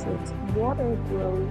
its water growth.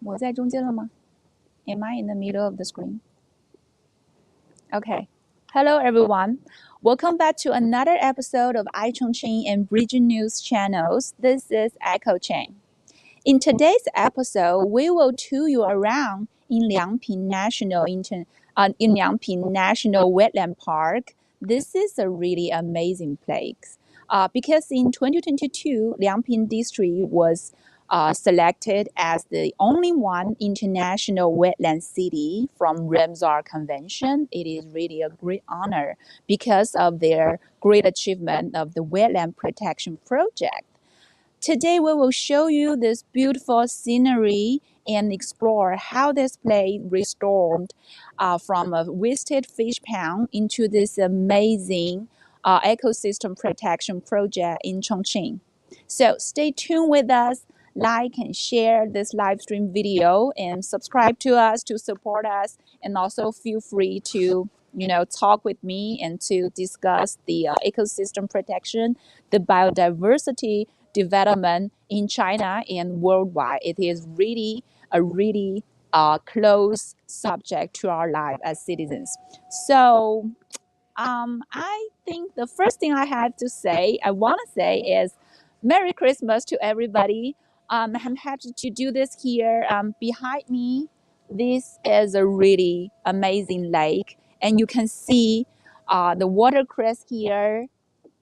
我在中间了吗? Am I in the middle of the screen? Okay. Hello, everyone. Welcome back to another episode of Chongqing and Region News channels. This is Echo Chang. In today's episode, we will tour you around in Liangping National Wetland Park. This is a really amazing place because in 2022, Liangping District was selected as the only one international wetland city from Ramsar Convention. It is really a great honor because of their great achievement of the wetland protection project. Today, we will show you this beautiful scenery and explore how this place restored from a wasted fish pond into this amazing ecosystem protection project in Chongqing. So stay tuned with us, like and share this live stream video, and subscribe to us to support us. And also feel free to talk with me and to discuss the ecosystem protection, the biodiversity development in China and worldwide. It is really a close subject to our life as citizens. So I think the first thing I want to say is Merry Christmas to everybody. I'm happy to do this here. Behind me, this is a really amazing lake, and you can see the watercress here.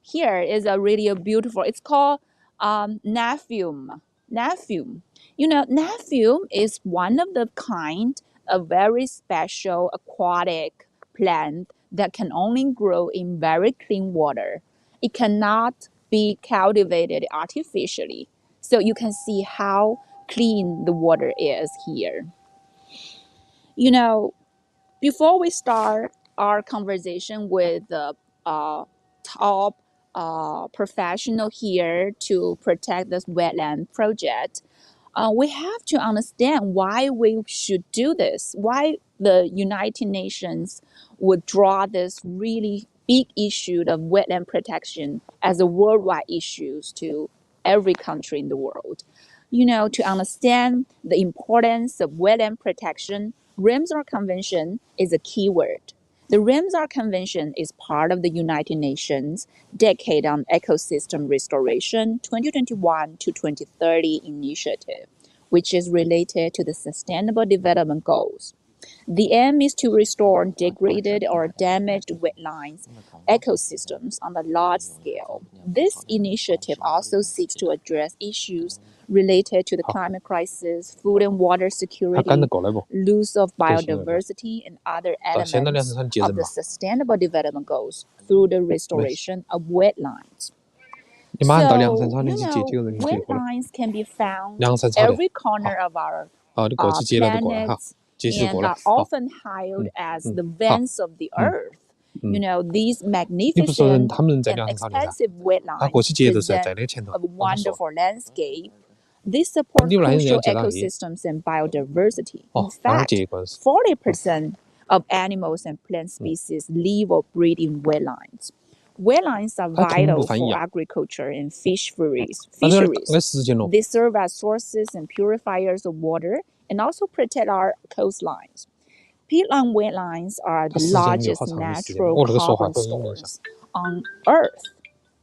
Here is a really beautiful. It's called Nephium. Nephium. Nephium is one of the kind of very special aquatic plant that can only grow in very clean water. It cannot be cultivated artificially. So you can see how clean the water is here. Before we start our conversation with the top professional here to protect this wetland project, we have to understand why we should do this, why the United Nations would draw this really big issue of wetland protection as a worldwide issue to every country in the world. To understand the importance of wetland protection, Ramsar Convention is a key word. The Ramsar Convention is part of the United Nations Decade on Ecosystem Restoration 2021 to 2030 initiative, which is related to the Sustainable Development Goals. The aim is to restore degraded or damaged wetlands ecosystems on a large scale. This initiative also seeks to address issues related to the climate crisis, food and water security, loss of biodiversity, and other elements of the Sustainable Development Goals through the restoration of wetlands. So, wetlands can be found every corner of our planet and are often hailed as the veins of the earth. These magnificent and expansive wetlands present a wonderful landscape. These support crucial ecosystems and biodiversity. In fact, 40% of animals and plant species live or breed in wetlands. Wetlands are vital for agriculture and fisheries. They serve as sources and purifiers of water and also protect our coastlines. Peatland wetlands are the largest natural carbon stores on Earth.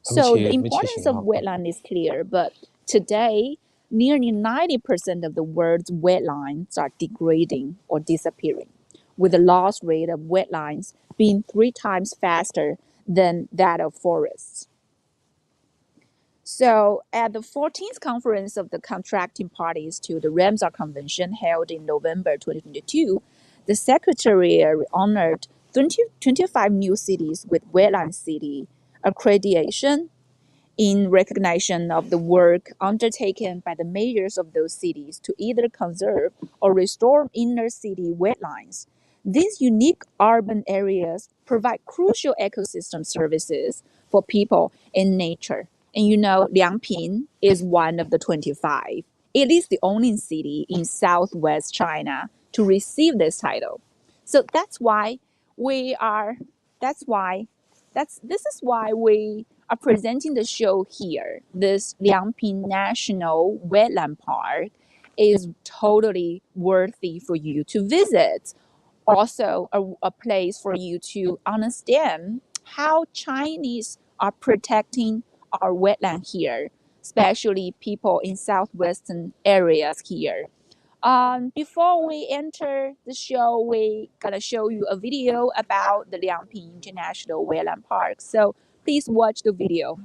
So the importance of wetland is clear, but today, nearly 90% of the world's wetlands are degrading or disappearing, with the loss rate of wetlands being 3 times faster than that of forests. So at the 14th conference of the contracting parties to the Ramsar Convention held in November 2022, the Secretariat honored 25 new cities with Wetland City accreditation in recognition of the work undertaken by the mayors of those cities to either conserve or restore inner city wetlands. These unique urban areas provide crucial ecosystem services for people and nature. And Liangping is one of the 25. It is the only city in southwest China to receive this title. So this is why we are presenting the show here, this Liangping National Wetland Park. is totally worthy for you to visit. Also, a place for you to understand how Chinese are protecting our wetland here, especially people in southwestern areas here. Before we enter the show, we gonna show you a video about the Liangping International Wetland Park. So please watch the video.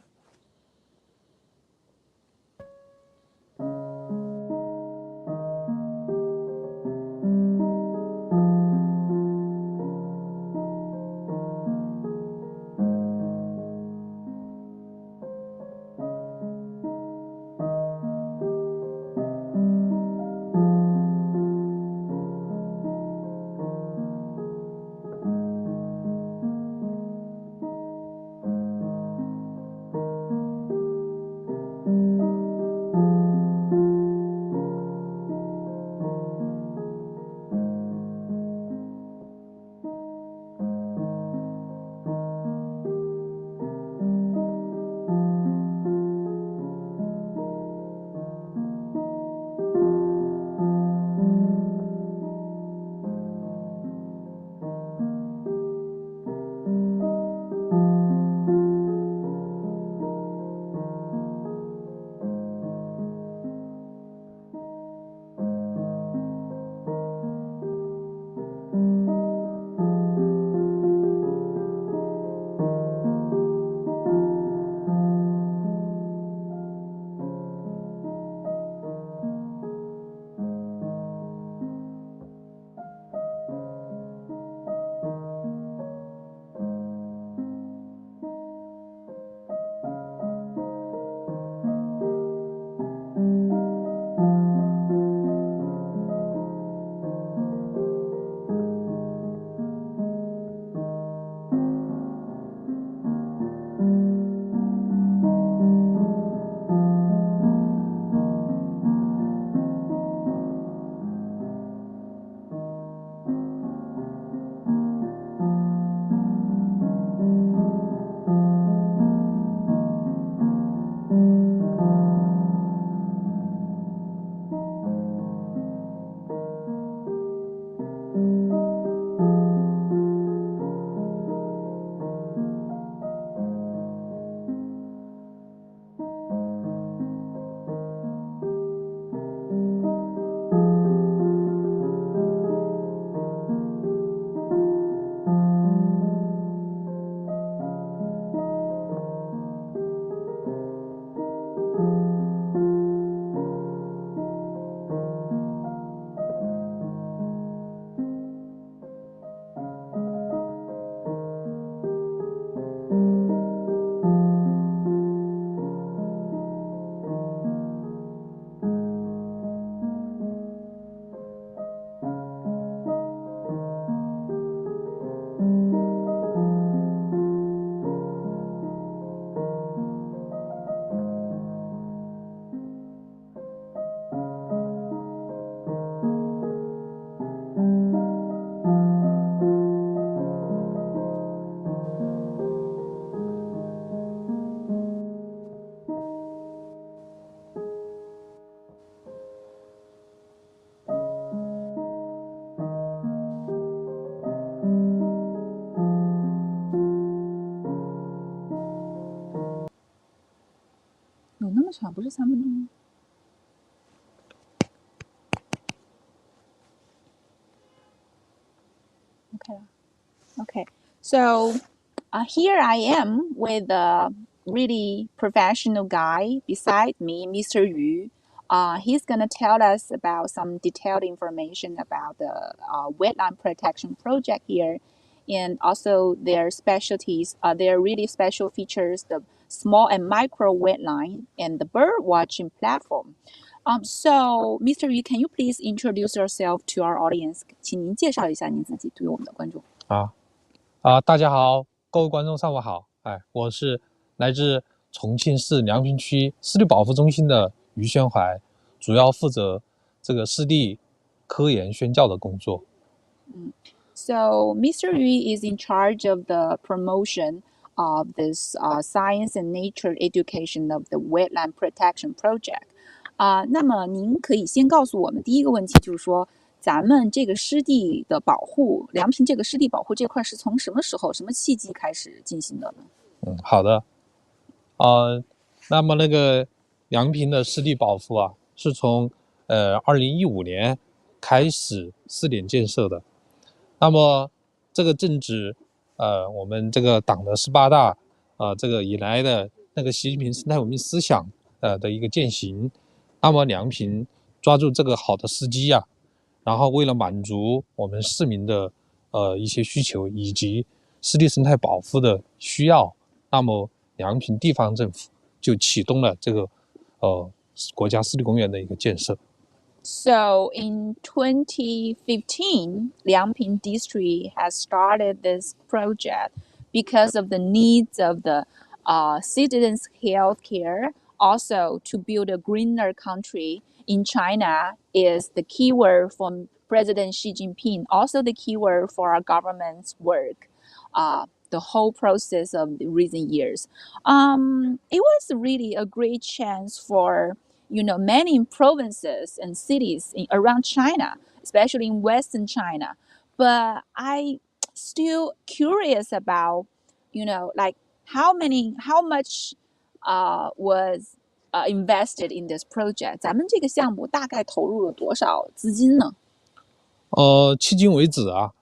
有那么长？不是3分钟吗？ Okay. Okay. So here I am with a really professional guy beside me, Mr. Yu. He's going to tell us about some detailed information about the wetland protection project here and also their specialties, their really special features, the small and micro wetline and the bird watching platform. So, Mr. Yu, can you please introduce yourself to our audience? 请您介绍一下您自己对我们的观众。大家好，各位观众上午好。我是来自重庆市梁平区湿地保护中心的于宣怀，主要负责这个湿地科研宣教的工作。So, Mr. Yu is in charge of the promotion of this science and nature education of the wetland protection project. 那么您可以先告诉我们第一个问题，就是说咱们这个湿地的保护，梁平这个湿地保护这块是从什么时候、什么契机开始进行的呢？好的。那么那个梁平的湿地保护啊，是从2015年开始试点建设的。那么这个正值我们这个党的18大这个以来的那个习近平生态文明思想的一个践行。那么梁平抓住这个好的时机啊，然后为了满足我们市民的一些需求以及湿地生态保护的需要，那么梁平地方政府就启动了这个国家湿地公园的一个建设。So in 2015, Liangping District has started this project because of the needs of the citizens' health care. Also, to build a greener country in China is the keyword from President Xi Jinping, also the keyword for our government's work. The whole process of the recent years. It was really a great chance for many provinces and cities around China, especially in Western China. But I still curious about, like how much was invested in this project. 咱们这个项目大概投入了多少资金呢？迄今为止啊，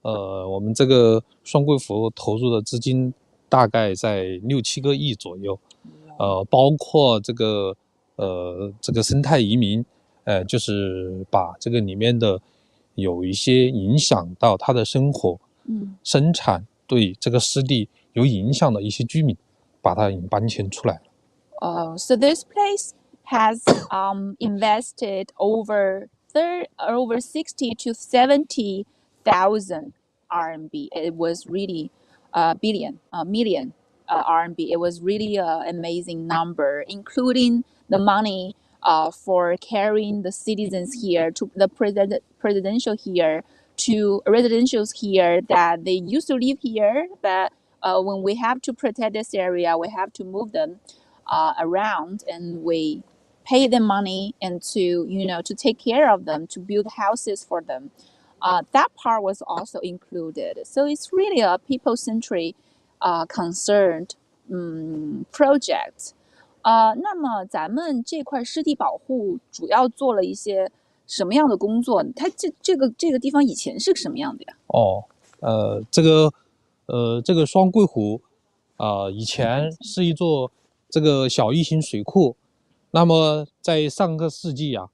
我们这个双桂湖投入的资金大概在6、7个亿左右，包括这个生态移民，就是把这个里面的有一些影响到他的生活、生产对这个湿地有影响的一些居民，把它搬迁出来了。So this place has invested over 60 to 70,000 RMB. It was really million RMB. It was really an amazing number, including the money for carrying the citizens here to the presidential here to residentials here that they used to live here, but when we have to protect this area, we have to move them around, and we pay them money and to take care of them, to build houses for them. That part was also included. So it's really a people-centric concerned project. 那么咱们这块湿地保护主要做了一些什么样的工作？它这个地方以前是什么样的呀？这个双桂湖以前是一座这个小一型水库。那么在上个世纪啊，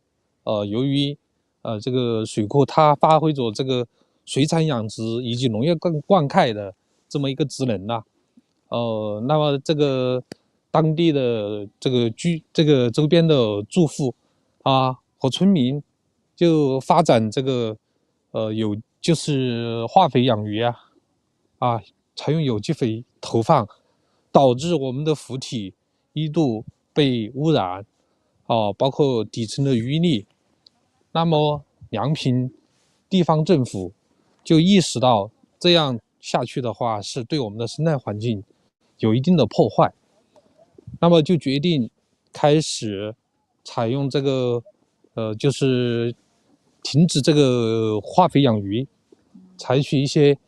由于这个水库它发挥着这个水产养殖以及农业灌溉的这么一个职能呐，那么这个当地的这个周边的住户和村民就发展这个就是化肥养鱼采用有机肥投放，导致我们的湖体一度被污染，包括底层的淤溺。那么梁平地方政府就意识到这样下去的话是对我们的生态环境有一定的破坏，那么就决定开始采用这个就是停止这个化肥养鱼，采取一些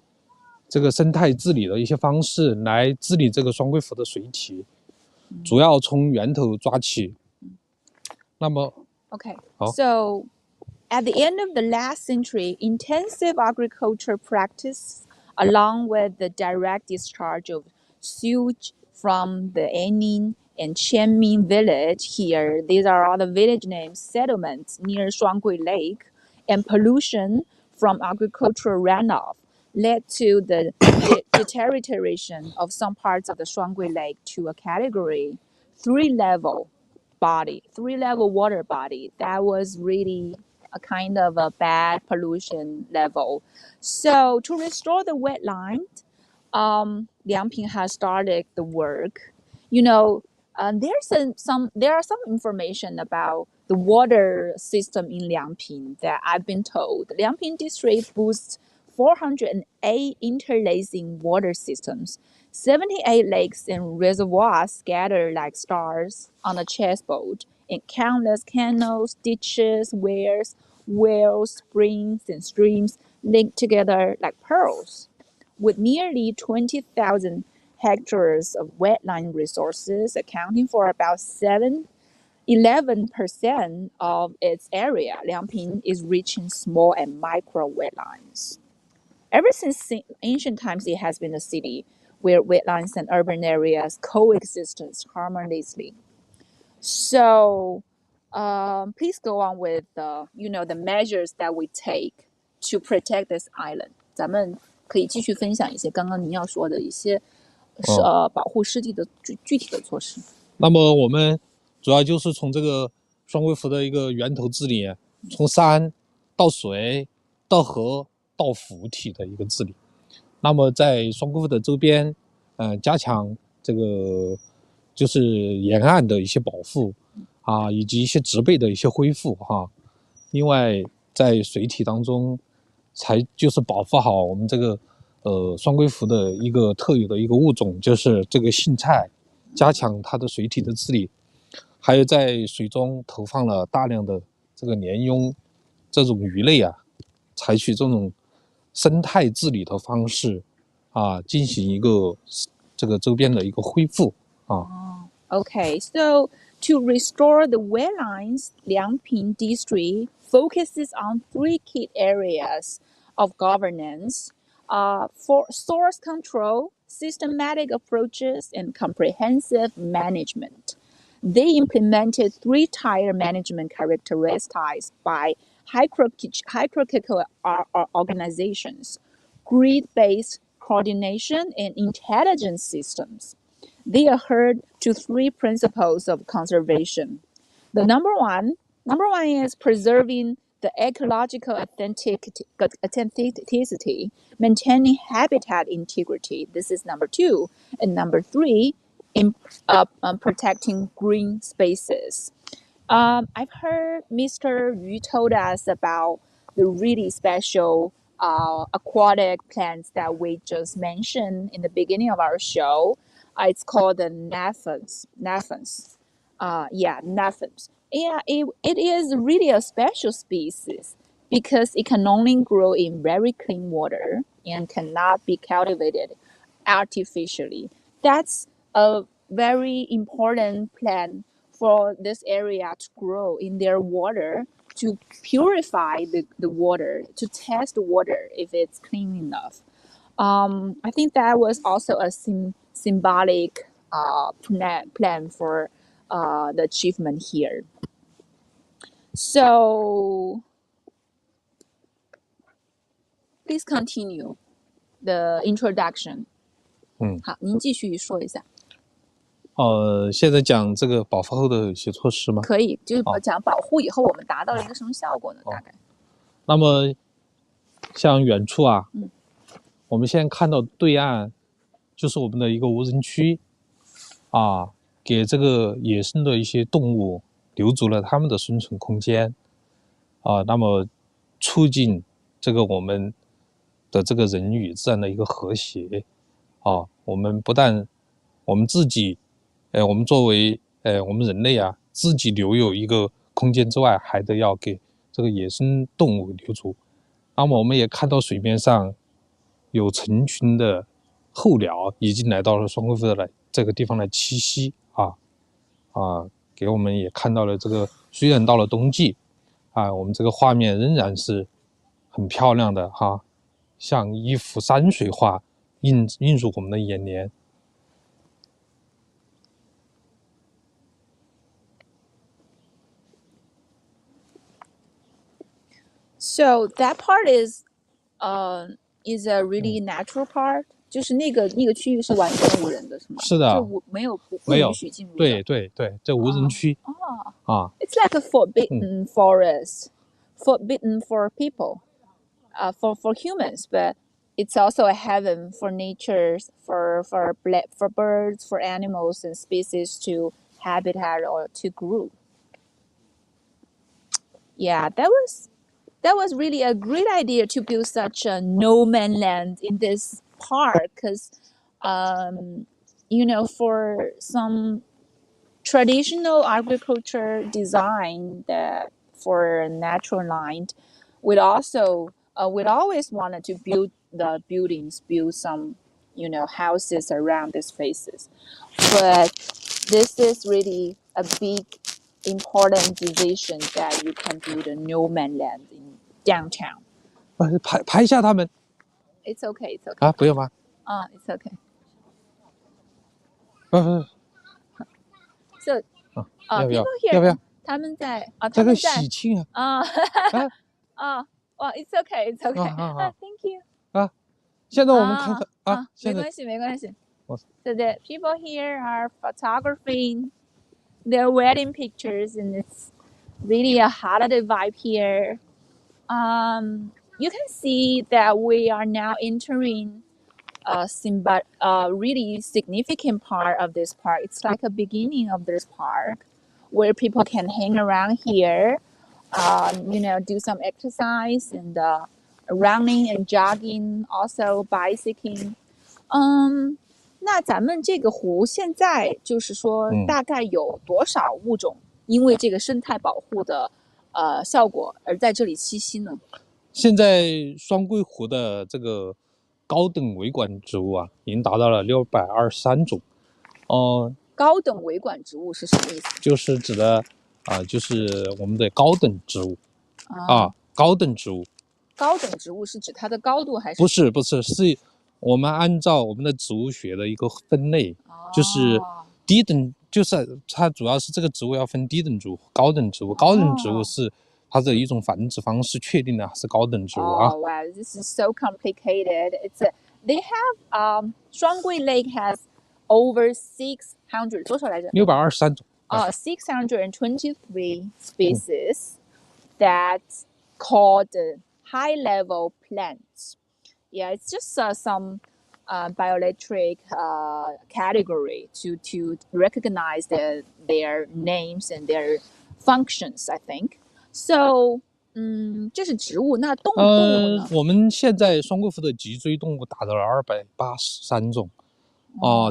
这个生态治理的一些方式来治理这个双桂湖的水体，主要从源头抓起。那么 Okay, so at the end of the last century, intensive agriculture practice, along with the direct discharge of sewage from the Anning and Qianmin village here, these are all the village names, settlements near Shuanggui Lake, and pollution from agricultural runoff led to the deterioration of some parts of the Shuanggui Lake to a category 3-level water body. That was really a kind of a bad pollution level. So to restore the wetland, Liangping has started the work. There are some information about the water system in Liangping that I've been told. Liangping District boasts 408 interlacing water systems, 78 lakes and reservoirs scattered like stars on a chessboard, in countless canals, ditches, weirs, wells, springs, and streams linked together like pearls. With nearly 20,000 hectares of wetland resources, accounting for about 11% of its area, Liangping is rich in small and micro wetlands. Ever since ancient times, it has been a city where wetlands and urban areas coexist harmoniously. So, please go on with the measures that we take to protect this island. 咱们可以继续分享一些刚刚您要说的一些保护湿地的具体的措施。那么我们主要就是从这个双规湖的一个源头治理，从山到水到河到湖体的一个治理。那么在双规湖的周边，加强这个就是沿岸的一些保护啊，以及一些植被的一些恢复哈。另外，在水体当中，就是保护好我们这个双规湖的一个特有的一个物种，就是这个荇菜，加强它的水体的治理。还有在水中投放了大量的这个鲢鳙这种鱼类啊，采取这种生态治理的方式啊，进行一个这个周边的一个恢复啊。Okay, so to restore the wetlands, Liangping District focuses on three key areas of governance: for source control, systematic approaches, and comprehensive management. They implemented three-tier management characterized by hierarchical organizations, grid-based coordination, and intelligence systems. They adhere to three principles of conservation. The number one is preserving the ecological authenticity, maintaining habitat integrity. This is number two. And number three, in protecting green spaces. I've heard Mr. Yu told us about the really special aquatic plants that we just mentioned in the beginning of our show. It's called the naphens. Naphens. Naphens. Yeah, it is really a special species because it can only grow in very clean water and cannot be cultivated artificially. That's a very important plant for this area to grow in their water, to purify the water, to test the water if it's clean enough. I think that was also a symbolic plan for the achievement here. So please continue the introduction. 好，您继续说一下。现在讲这个保护后的一些措施吗？可以，就是讲保护以后我们达到了一个什么效果呢？大概。那么，像远处啊，我们现在看到对岸，就是我们的一个无人区，啊，给这个野生的一些动物留足了它们的生存空间，啊，那么促进这个我们的这个人与自然的一个和谐，啊，我们不但我们自己。我们作为我们人类啊，自己留有一个空间之外，还得要给这个野生动物留足。那么我们也看到水面上有成群的候鸟已经来到了双规湖的这个地方来栖息给我们也看到了这个，虽然到了冬季我们这个画面仍然是很漂亮的像一幅山水画映入我们的眼帘。So that part is a really natural part， 就是那个区域是完全无人的，是吗？是的，就没有不允许进入的。对对对，这无人区。It's like a forbidden forest, forbidden for people, for humans, but it's also a heaven for nature, for birds, for animals and species to habitat or to grow. Yeah, that was really a great idea to build such a no man land in this park because, for some traditional agriculture design that for natural land, we'd always wanted to build the buildings, build some, houses around these spaces. But this is really a big, important decision that you can build a no man land in downtown. 拍一下他们 It's okay, it's okay. 啊，不用吗？ It's okay. 不， So, 要不要 people here, 要不要？他们在这个喜庆well, it's okay, it's okay. 好 Thank you. 啊！现在我们看看现在没关系。So the people here are photographing their wedding pictures, and it's really a holiday vibe here. You can see that we are now entering really significant part of this park. It's like a beginning of this park where people can hang around here, do some exercise and running and jogging, also bicycling. 那咱们这个湖现在就是说大概有多少物种因为这个生态保护的效果而在这里栖息呢？现在双桂湖的这个高等维管植物啊，已经达到了623种。高等维管植物是什么意思？就是指的就是我们的高等植物高等植物。高等植物是指它的高度还是？不是，是我们按照我们的植物学的一个分类，就是低等，就是它主要是这个植物要分低等植物、高等植物。高等植物是它的一种繁殖方式确定的是高等植物啊。Oh wow, this is so complicated. They have Shuanggui Lake has over 600多少来着？623种。623 species that's called high-level plants. Yeah, it's just some bioelectric category to recognize their names and their functions, I think. So, 这是植物，那动物呢？我们现在双桂湖的脊椎动物达到了283种，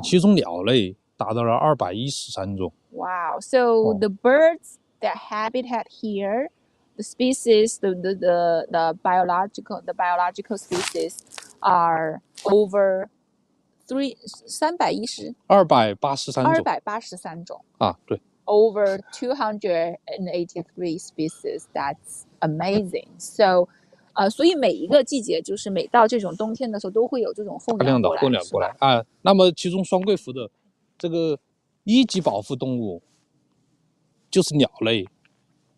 其中鸟类达到了213种。Wow! So the birds that habitat here, the species, the biological species are over 310 283种对。Over 283 species. That's amazing. So, 所以每一个季节，就是每到这种冬天的时候，都会有这种候鸟过来啊。那么其中双桂湖的这个一级保护动物就是鸟类，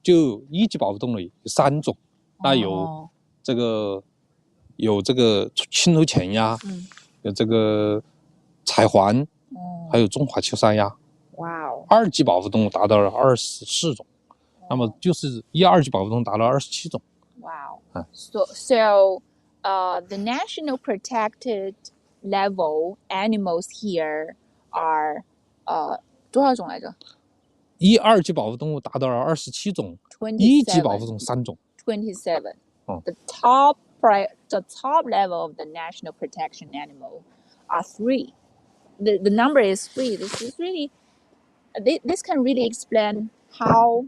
就一级保护动物有3种，那有这个青头潜鸭，有这个彩环，还有中华秋山鸭。Wow! 2级保护动物达到了24种，那么就是1、2级保护动物达到了27种。Wow! So, the national protected level animals here are 多少种来着？1、2级保护动物达到了27种，1级保护动物3种。27. The top level of the national protection animal are 3. The number is 3. This is really. This can really explain how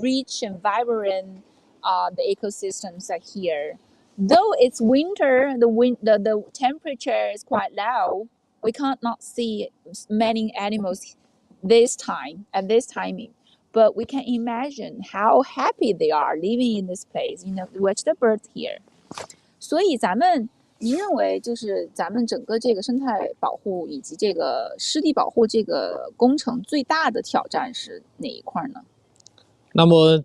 rich and vibrant the ecosystems are here. Though it's winter, the temperature is quite low. We can't not see many animals at this timing. But we can imagine how happy they are living in this place. Watch the birds here. 所以您认为就是咱们整个这个生态保护以及这个湿地保护这个工程最大的挑战是哪一块呢？那么，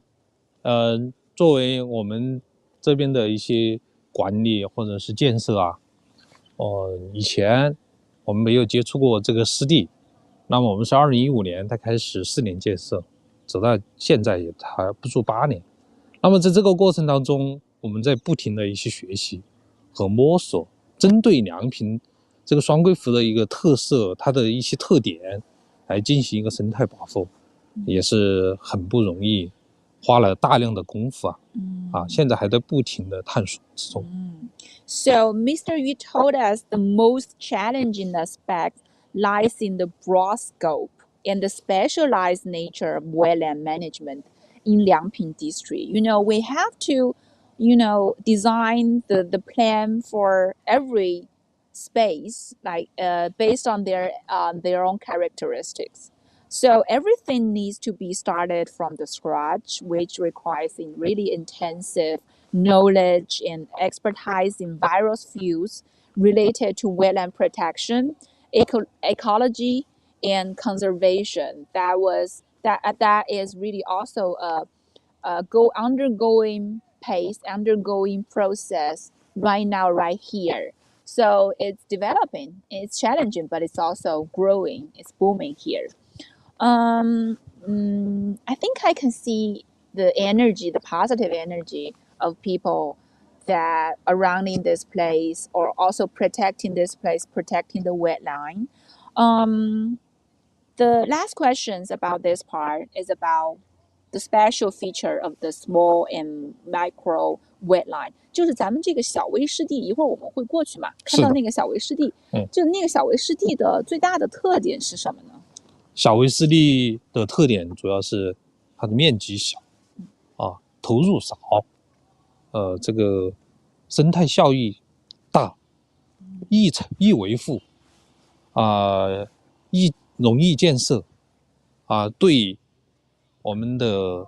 作为我们这边的一些管理或者是建设以前我们没有接触过这个湿地，那么我们是2015年才开始4年建设，走到现在也还不足8年。那么在这个过程当中，我们在不停的一些学习和摸索，针对梁平这个双桂湖的一个特色，它的一些特点来进行一个生态保护，也是很不容易，花了大量的功夫现在还在不停的探索之中。So, Mr. Yu told us the most challenging aspect lies in the broad scope and the specialized nature of wetland management in Liangping District. We have to, design the plan for every space, like based on their own characteristics. So everything needs to be started from the scratch, which requires really intensive knowledge and expertise in various fields related to wetland protection, ecology, and conservation. That is really also a undergoing process right now, right here. So it's developing, it's challenging, but it's also growing, it's booming here. I think I can see the positive energy of people that are surrounding this place or also protecting this place, protecting the wetline. The last questions about this part is about the special feature of the small and micro wetline，就是咱们这个小微湿地，一会儿我们会过去嘛，看到那个小微湿地，就那个小微湿地的最大的特点是什么呢？小微湿地的特点主要是它的面积小，投入少，这个生态效益大，易维护，容易建设，对我们的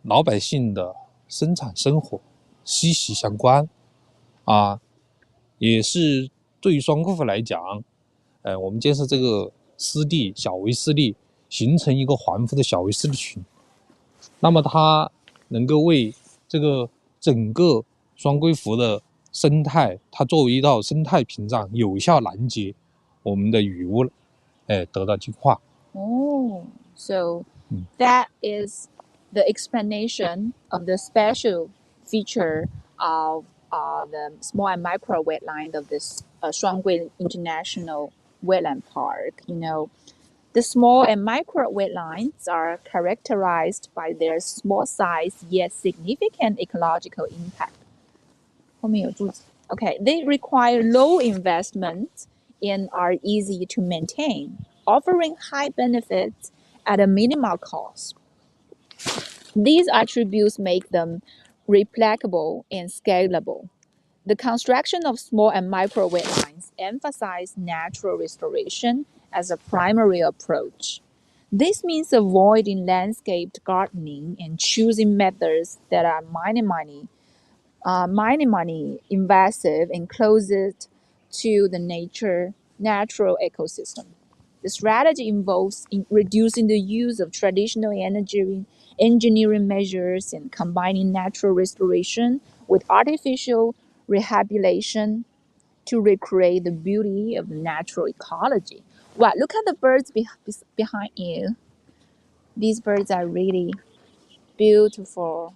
老百姓的生产生活息息相关，也是对于双库府来讲，我们建设这个小微湿地，形成一个环湖的小微湿地群，那么它能够为这个整个双规湖的生态，它作为一道生态屏障，有效拦截我们的雨污，得到净化。So that is the explanation of the special feature of the small and micro wetland of this Shuanggui International Wetland Park. The small and micro wetlands are characterized by their small size yet significant ecological impact. Okay, they require low investment and are easy to maintain, offering high benefits at a minimal cost. These attributes make them replicable and scalable. The construction of small and micro wetlands emphasize natural restoration as a primary approach. This means avoiding landscaped gardening and choosing methods that are minimally invasive and closest to the natural ecosystem. The strategy involves reducing the use of traditional engineering measures and combining natural restoration with artificial rehabilitation to recreate the beauty of the natural ecology. Wow, look at the birds behind you. These birds are really beautiful.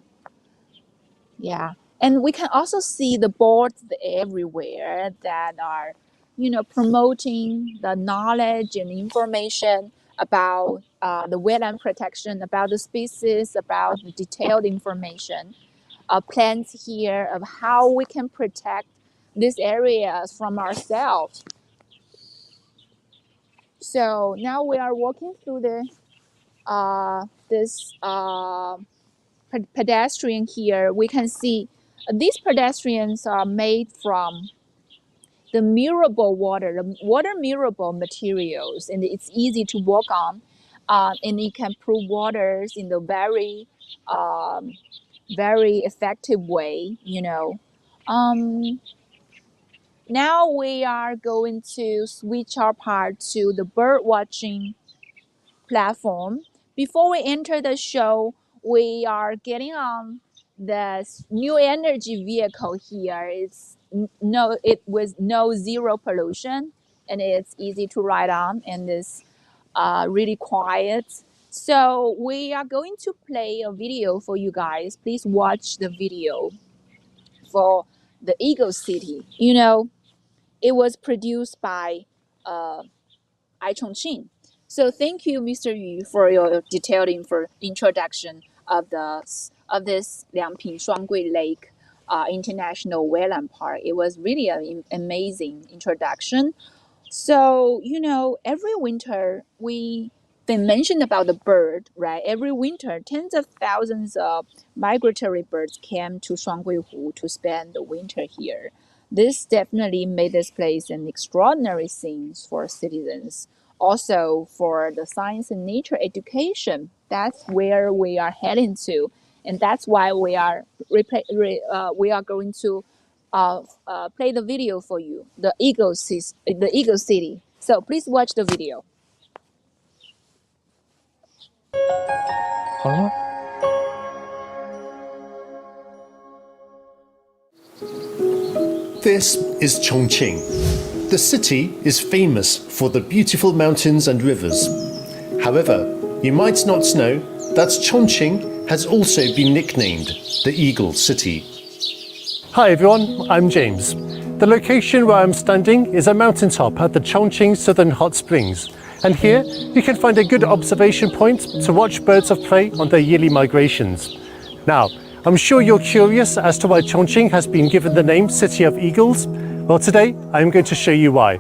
Yeah. And we can also see the boards everywhere that are, promoting the knowledge and information about the wetland protection, about the species, about the detailed information, plans here of how we can protect these areas from ourselves. So now we are walking through this pedestrian here. We can see these pedestrians are made from the water mirable materials, and it's easy to walk on, and it can prove waters in the very effective way. Now we are going to switch our part to the bird watching platform. Before we enter the show, we are getting on the new energy vehicle here. It was zero pollution, and it's easy to ride on, and it's really quiet. So we are going to play a video for you guys. Please watch the video for the Eagle City. It was produced by Chongqing. So thank you, Mr. Yu, for your detailed introduction of this Liangping Shuanggui Lake International Wetland Park. It was really an amazing introduction. So every winter we been mentioned about the bird, right? Every winter, tens of thousands of migratory birds came to Shuanggui to spend the winter here. This definitely made this place an extraordinary scene for citizens. Also, for the science and nature education, that's where we are heading to, and that's why we are going to play the video for you, the Eagle City. So please watch the video. 好了吗？ This is Chongqing. The city is famous for the beautiful mountains and rivers. However, you might not know that Chongqing has also been nicknamed the Eagle City. Hi everyone, I'm James. The location where I'm standing is a mountaintop at the Chongqing Southern Hot Springs. And here you can find a good observation point to watch birds of prey on their yearly migrations. Now, I'm sure you're curious as to why Chongqing has been given the name City of Eagles. Well, today I'm going to show you why.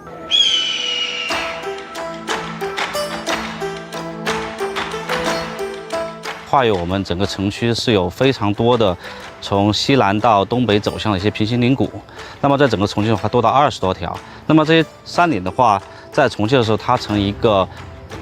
跨越我们整个城区是有非常多的从西南到东北走向的一些平行岭谷。那么在整个重庆的话，多到20多条。那么这些山岭的话，在重庆的时候，它呈一个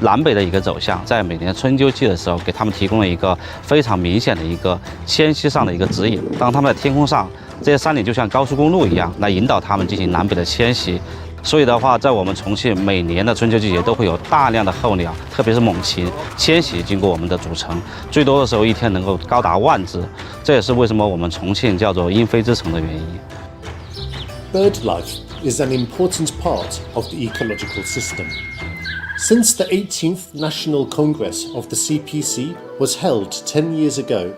南北的一个走向，在每年春秋季的时候，给他们提供了一个非常明显的一个迁徙上的一个指引。当他们在天空上，这些山岭就像高速公路一样，来引导他们进行南北的迁徙。 所以的话，在我们重庆每年的春秋季节都会有大量的候鸟，特别是猛禽迁徙经过我们的主城，最多的时候一天能够高达10000只。这也是为什么我们重庆叫做莺飞之城的原因。Bird life is an important part of the ecological system. Since the 18th National Congress of the CPC was held 10 years ago,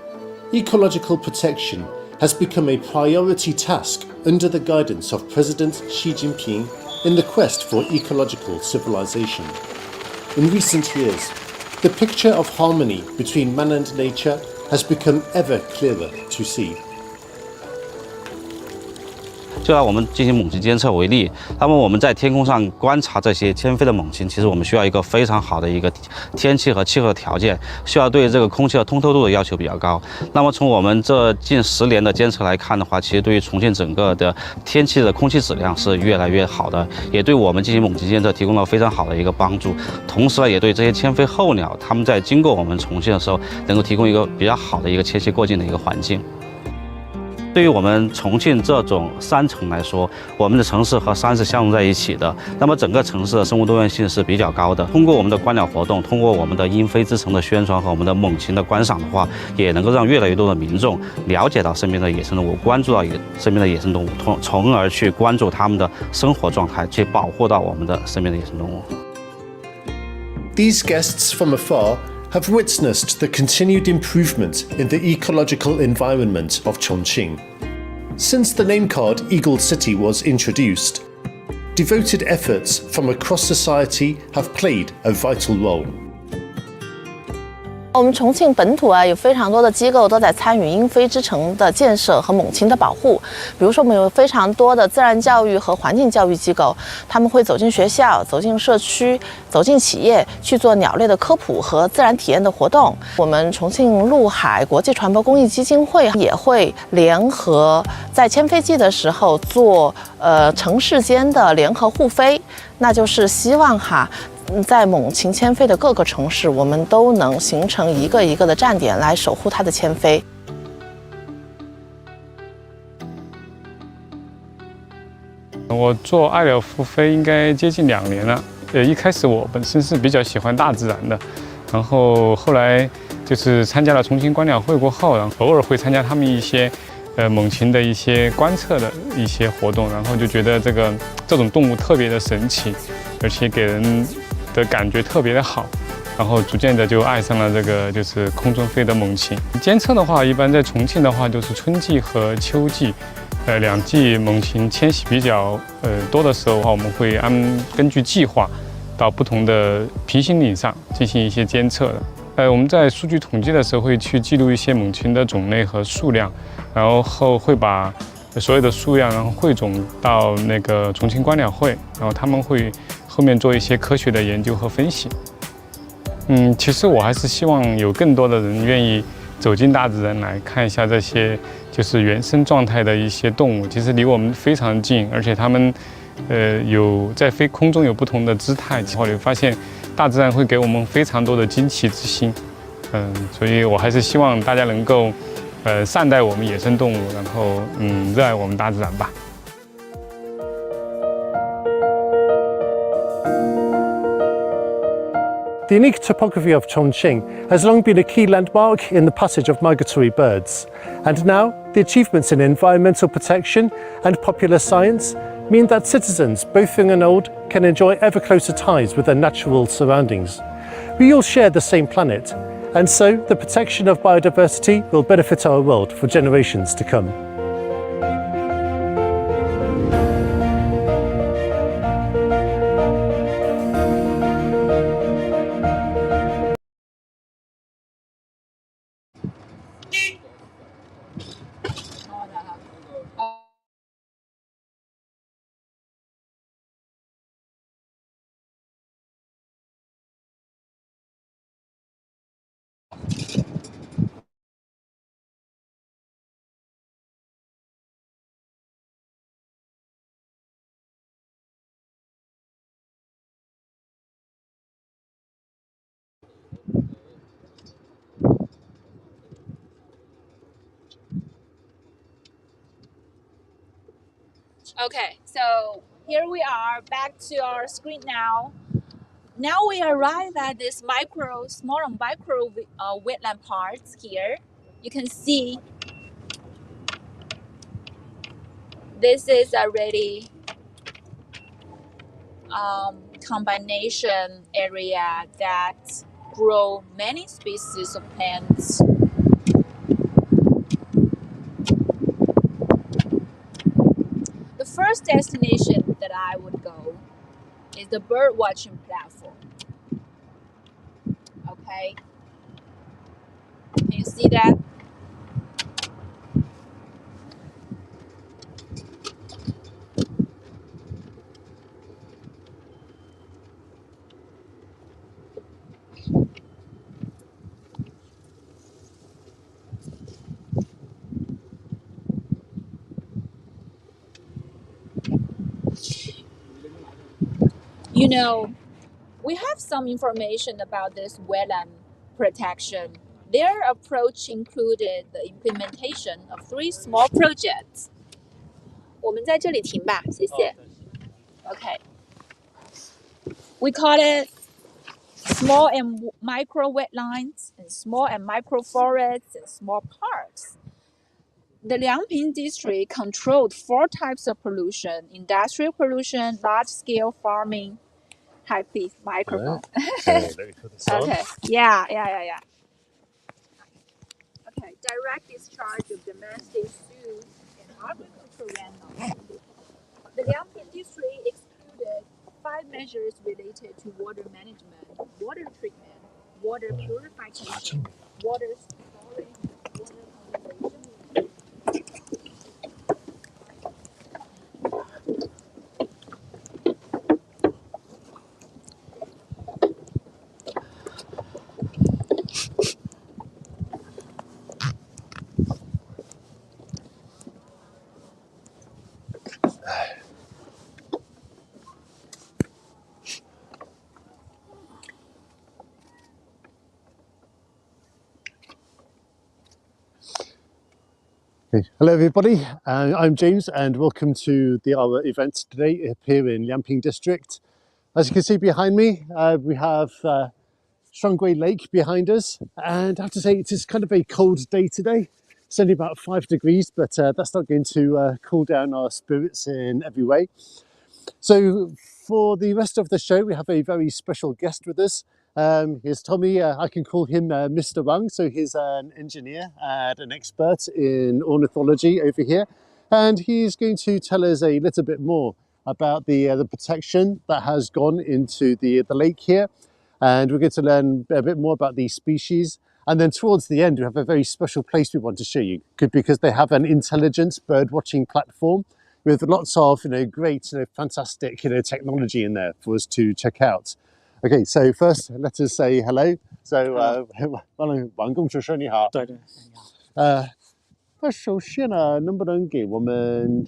ecological protection has become a priority task under the guidance of President Xi Jinping in the quest for ecological civilization. In recent years, the picture of harmony between man and nature has become ever clearer to see. 就拿我们进行猛禽监测为例，那么我们在天空上观察这些迁飞的猛禽，其实我们需要一个非常好的一个天气和气候的条件，需要对这个空气的通透度的要求比较高。那么从我们这近10年的监测来看的话，其实对于重庆整个的天气的空气质量是越来越好的，也对我们进行猛禽监测提供了非常好的一个帮助。同时呢，也对这些迁飞候鸟，它们在经过我们重庆的时候，能够提供一个比较好的一个迁徙过境的一个环境。 对于我们重庆这种山城来说，我们的城市和山是相融在一起的。那么整个城市的生物多样性是比较高的。通过我们的观鸟活动，通过我们的莺飞之城的宣传和我们的猛禽的观赏的话，也能够让越来越多的民众了解到身边的野生动物，关注到身边的野生动物，从而去关注它们的生活状态，去保护到我们的身边的野生动物。These guests from afar have witnessed the continued improvement in the ecological environment of Chongqing. Since the name card Eagle City was introduced, devoted efforts from across society have played a vital role. 我们重庆本土有非常多的机构都在参与莺飞之城的建设和猛禽的保护。比如说，我们有非常多的自然教育和环境教育机构，他们会走进学校、走进社区、走进企业，去做鸟类的科普和自然体验的活动。我们重庆陆海国际传播公益基金会也会联合在迁飞季的时候做城市间的联合护飞，那就是希望在猛禽迁飞的各个城市，我们都能形成一个一个的站点来守护它的迁飞。我做爱鸟复飞应该接近2年了。一开始我本身是比较喜欢大自然的，然后后来就是参加了重庆观鸟会过后，然后偶尔会参加他们一些猛禽的一些观测的一些活动，然后就觉得这种动物特别的神奇，而且给人的感觉特别的好，然后逐渐的就爱上了这个就是空中飞的猛禽。监测的话，一般在重庆的话就是春季和秋季，2季猛禽迁徙比较多的时候的话，我们会根据计划到不同的平行岭上进行一些监测的。我们在数据统计的时候会去记录一些猛禽的种类和数量，然后会把所有的数量然后汇总到那个重庆观鸟会，然后他们会后面做一些科学的研究和分析。其实我还是希望有更多的人愿意走进大自然来看一下这些就是原生状态的一些动物，其实离我们非常近，而且它们有在飞空中有不同的姿态，后来发现大自然会给我们非常多的惊奇之心。所以我还是希望大家能够善待我们野生动物，然后热爱我们大自然吧。The unique topography of Chongqing has long been a key landmark in the passage of migratory birds, and now the achievements in environmental protection and popular science mean that citizens, both young and old, can enjoy ever closer ties with their natural surroundings. We all share the same planet, and so the protection of biodiversity will benefit our world for generations to come. Okay, so here we are back to our screen now. Now we arrive at this small and micro wetland parts here. You can see this is a really combination area that grow many species of plants. The first destination that I would go is the bird watching platform. Okay, can you see that? You know, we have some information about this wetland protection. Their approach included the implementation of 3 small projects. 我们在这里停吧，谢谢。Okay. We call it small and micro wetlands, and small and micro forests, and small parks. The Liangping District controlled 4 types of pollution: industrial pollution, large-scale farming. Hi, please, microphone. Okay, let me put this on. Okay, yeah. Okay, direct discharge of domestic sewage and agricultural runoff. The Liangping District excluded 5 measures related to water management, water treatment, water purification, water storage, water conservation. Okay. Hello everybody, I'm James and welcome to our event today here in Liangping District. As you can see behind me, we have Shuanggui Lake behind us, and I have to say it is kind of a cold day today. It's only about 5 degrees, but that's not going to cool down our spirits in every way. So for the rest of the show, we have a very special guest with us. Here's Tommy. I can call him Mr. Wang. So he's an engineer and an expert in ornithology over here. And he's going to tell us a little bit more about the protection that has gone into the lake here. And we're going to learn a bit more about these species. And then towards the end, we have a very special place we want to show you, because they have an intelligent bird watching platform with lots of great, fantastic technology in there for us to check out. Okay, so first let us say hello. So, 王工程师你好。对对，那首先呢，能不能给我们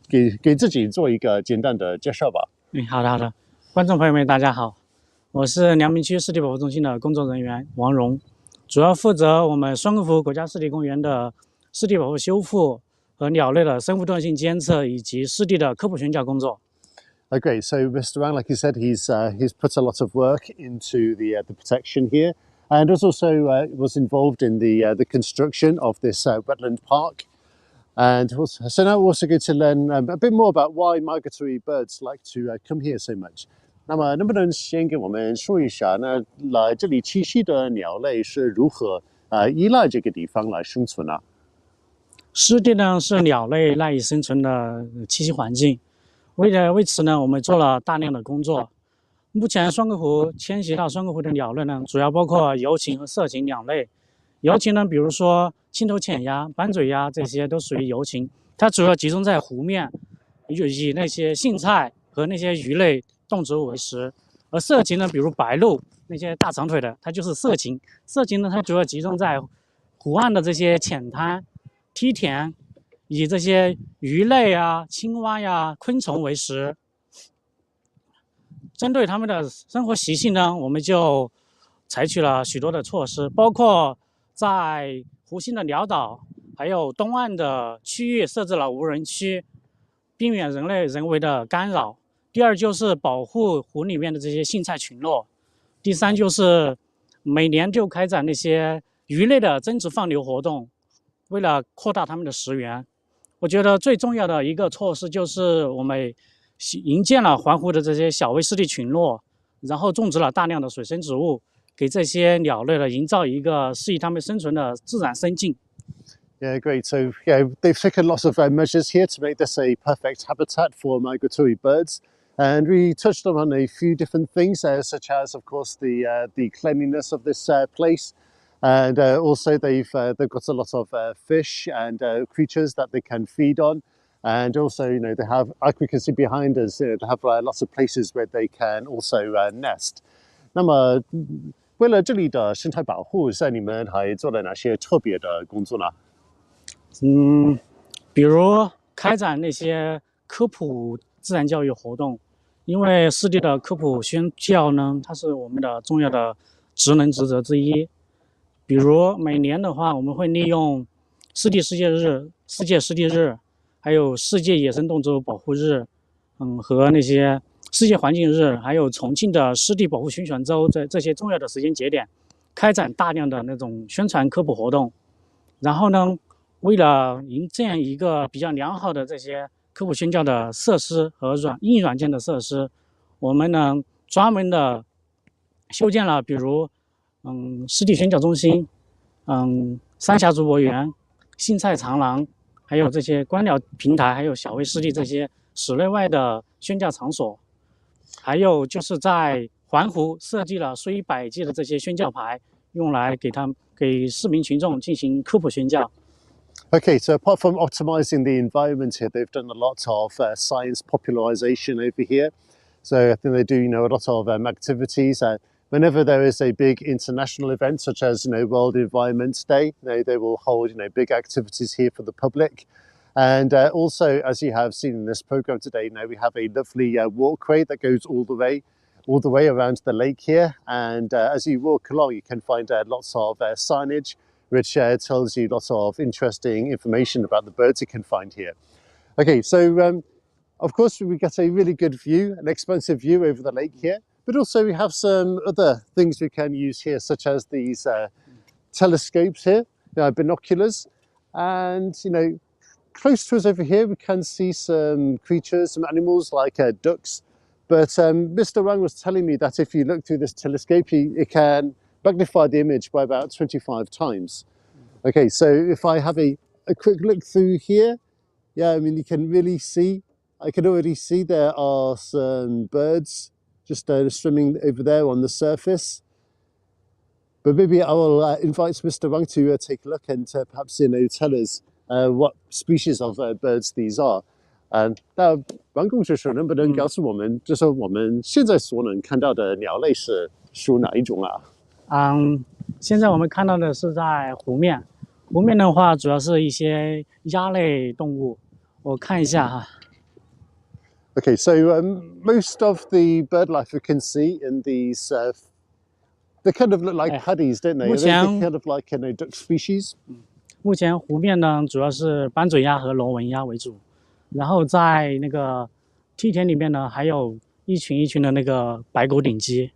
给自己做一个简单的介绍吧？好的好的，观众朋友们大家好，我是梁明区湿地保护中心的工作人员王荣，主要负责我们双沟湖国家湿地公园的湿地保护修复和鸟类的生物多样性监测以及湿地的科普宣教工作。Okay, so Mr. Wang, like you said, he's put a lot of work into the protection here, and also was involved in the construction of this wetland park. And also, so now we're also going to learn a bit more about why migratory birds like to come here so much. 那么，能不能先给我们说一下呢？来这里栖息的鸟类是如何依赖这个地方来生存啊？湿地呢是鸟类赖以生存的栖息环境，为此呢，我们做了大量的工作。目前双沟湖迁徙到双沟湖的鸟类呢，主要包括游禽和涉禽两类。游禽呢，比如说青头浅鸭、斑嘴鸭，这些都属于游禽，它主要集中在湖面，以那些荇菜和那些鱼类动植物为食。而涉禽呢，比如白鹭那些大长腿的，它就是涉禽。涉禽呢，它主要集中在湖岸的这些浅滩、梯田，以这些鱼类啊、青蛙呀、昆虫为食。针对它们的生活习性呢，我们就采取了许多的措施，包括在湖心的鸟岛还有东岸的区域设置了无人区，避免人为的干扰。第二就是保护湖里面的这些荇菜群落。第三就是每年就开展那些鱼类的增殖放流活动，为了扩大它们的食源。我觉得最重要的一个措施就是我们营建了环湖的这些小微湿地群落，然后种植了大量的水生植物，给这些鸟类营造一个适宜它们生存的自然生境。Yeah, great. So, yeah, they've taken lots of measures here to make this a perfect habitat for migratory birds. And we touched on a few different things, such as, of course, the cleanliness of this place. And also they've got a lot of fish and creatures that they can feed on. And also, they have, like we can see behind us, they have lots of places where they can also nest. 那么，为了这里的生态保护，你们还做了哪些特别的工作呢？比如开展那些科普自然教育活动，因为湿地的科普宣教呢，它是我们的重要的职责之一。比如每年的话，我们会利用湿地世界日、世界湿地日，还有世界野生动植物保护日，和那些世界环境日，还有重庆的湿地保护宣传周这些重要的时间节点，开展大量的那种宣传科普活动。然后呢，为了营建一个比较良好的这些科普宣教的设施和硬软件的设施，我们呢专门的修建了，比如湿地宣教中心，三峡竹博园、荇菜长廊，还有这些观鸟平台，还有小微湿地这些室内外的宣教场所。还有就是在环湖设计了数以百计的这些宣教牌，用来给市民群众进行科普宣教。Okay, so apart from optimizing the environment here, they've done a lot of science popularization over here. So I think they do, a lot of activities. Whenever there is a big international event, such as, World Environment Day, they will hold, big activities here for the public. And also, as you have seen in this program today, we have a lovely walkway that goes all the way around the lake here. And as you walk along, you can find lots of signage, which tells you lots of interesting information about the birds you can find here. Okay, so of course we get a really good view, an expansive view over the lake here, but also we have some other things we can use here, such as these telescopes here, binoculars, and close to us over here we can see some creatures, some animals like ducks. But Mr. Wang was telling me that if you look through this telescope, it can magnify the image by about 25 times. Okay, so if I have a quick look through here, yeah, I mean, you can really see, I can already see there are some birds just swimming over there on the surface. But maybe I will invite Mr. Wang to take a look and perhaps tell us what species of birds these are. 那王公学生能不能告诉我们，就是我们现在所能看到的鸟类是属哪一种啊？现在我们看到的是在湖面，湖面的话主要是一些鸭类动物。我看一下哈。Okay, so most of the bird life we can see in these, they kind of look like paddies, don't they? Are they kind of like duck species? 目前湖面呢，主要是斑嘴鸭和螺纹鸭为主，然后在那个梯田里面呢，还有一群一群的那个白骨顶鸡。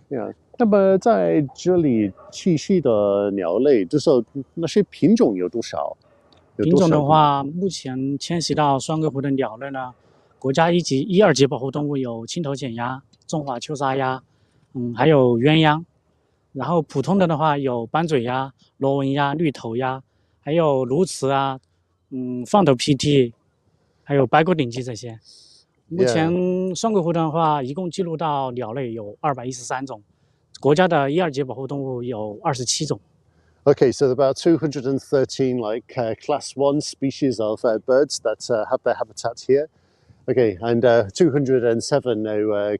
Yeah. 那么在这里栖息的鸟类，就是那些品种有多少？品种的话，目前迁徙到双桂湖的鸟类呢，国家一二级保护动物有青头剪鸭、中华秋沙鸭，还有鸳鸯。然后普通的话有斑嘴鸭、螺纹鸭、绿头鸭，还有鸬鹚啊，放头 PT， 还有白骨顶鸡这些。目前双桂湖的话，一共记录到鸟类有213种，国家的一二级保护动物有27种。Okay, so about 213 like class 1 species of birds that have their habitat here. Okay, and 207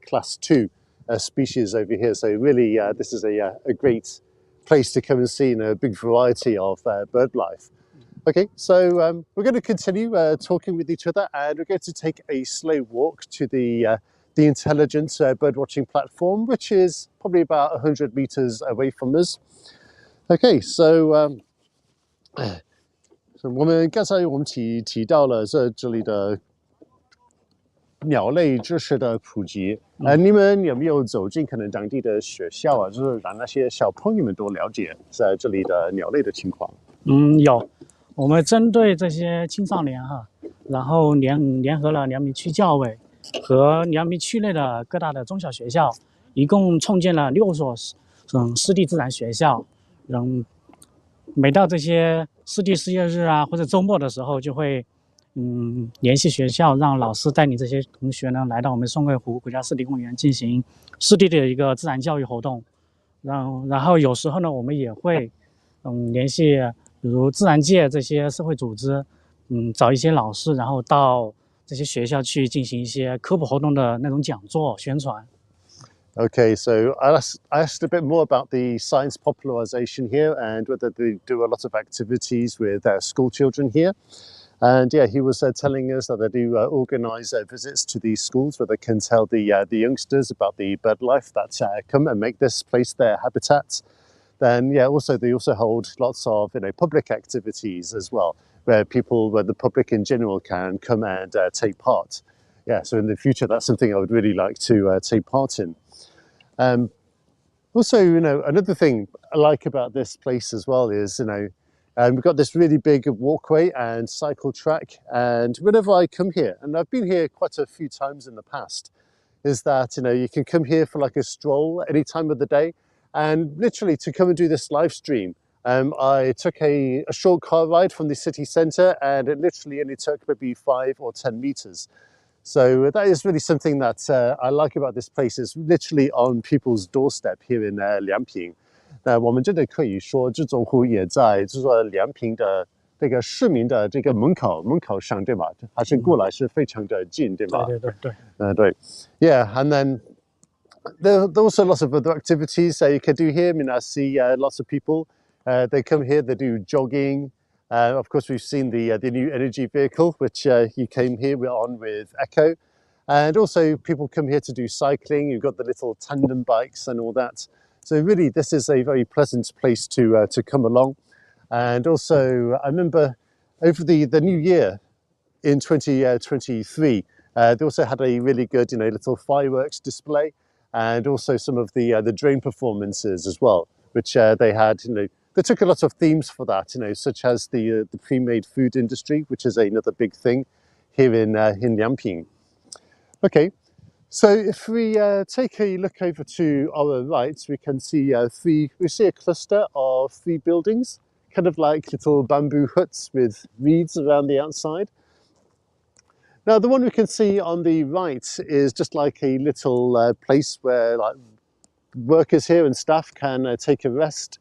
class 2 species over here. So really, this is a great place to come and see a big variety of bird life. Okay, so we're going to continue talking with each other, and we're going to take a slow walk to the intelligence birdwatching platform, which is probably about 100 meters away from us. Okay, so 我们刚才提到了这里的鸟类知识的普及，你们有没有走进可能当地的学校啊，就是让那些小朋友们多了解在这里的鸟类的情况？有，我们针对这些青少年哈，然后联合了梁平区教委和梁平区内的各大的中小学校，一共创建了6所湿地自然学校。每到这些湿地事业日啊，或者周末的时候，就会联系学校，让老师带领这些同学呢，来到我们双桂湖国家湿地公园进行湿地的一个自然教育活动。然后有时候呢，我们也会联系比如自然界这些社会组织，找一些老师，然后到这些学校去进行一些科普活动的那种讲座宣传。Okay, so I asked a bit more about the science popularization here and whether they do a lot of activities with school children here. And yeah, he was telling us that they do organise visits to these schools where they can tell the youngsters about the bird life that come and make this place their habitat. Then yeah, they also hold lots of public activities as well, where the public in general can come and take part. Yeah, so in the future, that's something I would really like to take part in. Also, another thing I like about this place as well is, we've got this really big walkway and cycle track. And whenever I come here, and I've been here quite a few times in the past, is that, you can come here for like a stroll any time of the day. And literally to come and do this live stream, I took a short car ride from the city centre, and it literally only took maybe 5 or 10 meters. So that is really something that I like about this place. It's literally on people's doorstep here in Liangping. 那我们真的可以说，这种湖也在就是说梁平的这个市民的这个门口上，对吧？还是过来是非常的近，对吧？对。对。Yeah, and then there are also lots of other activities you can do here. I mean, I see lots of people. They come here, they do jogging. Of course, we've seen the new energy vehicle, which you came here on with Echo. And also people come here to do cycling. You've got the little tandem bikes and all that. So really, this is a very pleasant place to come along. And also, I remember over the new year in 2023, they also had a really good, little fireworks display, and also some of the drone performances as well, which they had, they took a lot of themes for that, such as the pre-made food industry, which is another big thing here in Liangping. Okay, so if we take a look over to our right, we can see we see a cluster of 3 buildings, kind of like little bamboo huts with reeds around the outside. Now, the one we can see on the right is just like a little place where like workers here and staff can take a rest.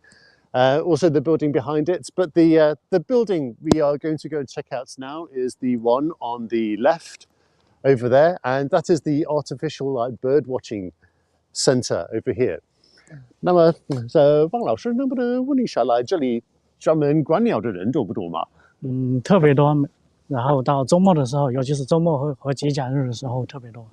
Also the building behind it. But the building we are going to go and check out now is the one on the left over there, and that is the artificial bird watching center over here. 那么，汪老师能不能问一下，来这里专门观鸟的人多不多嘛？特别多。然后到周末的时候，尤其是周末和节假日的时候特别多。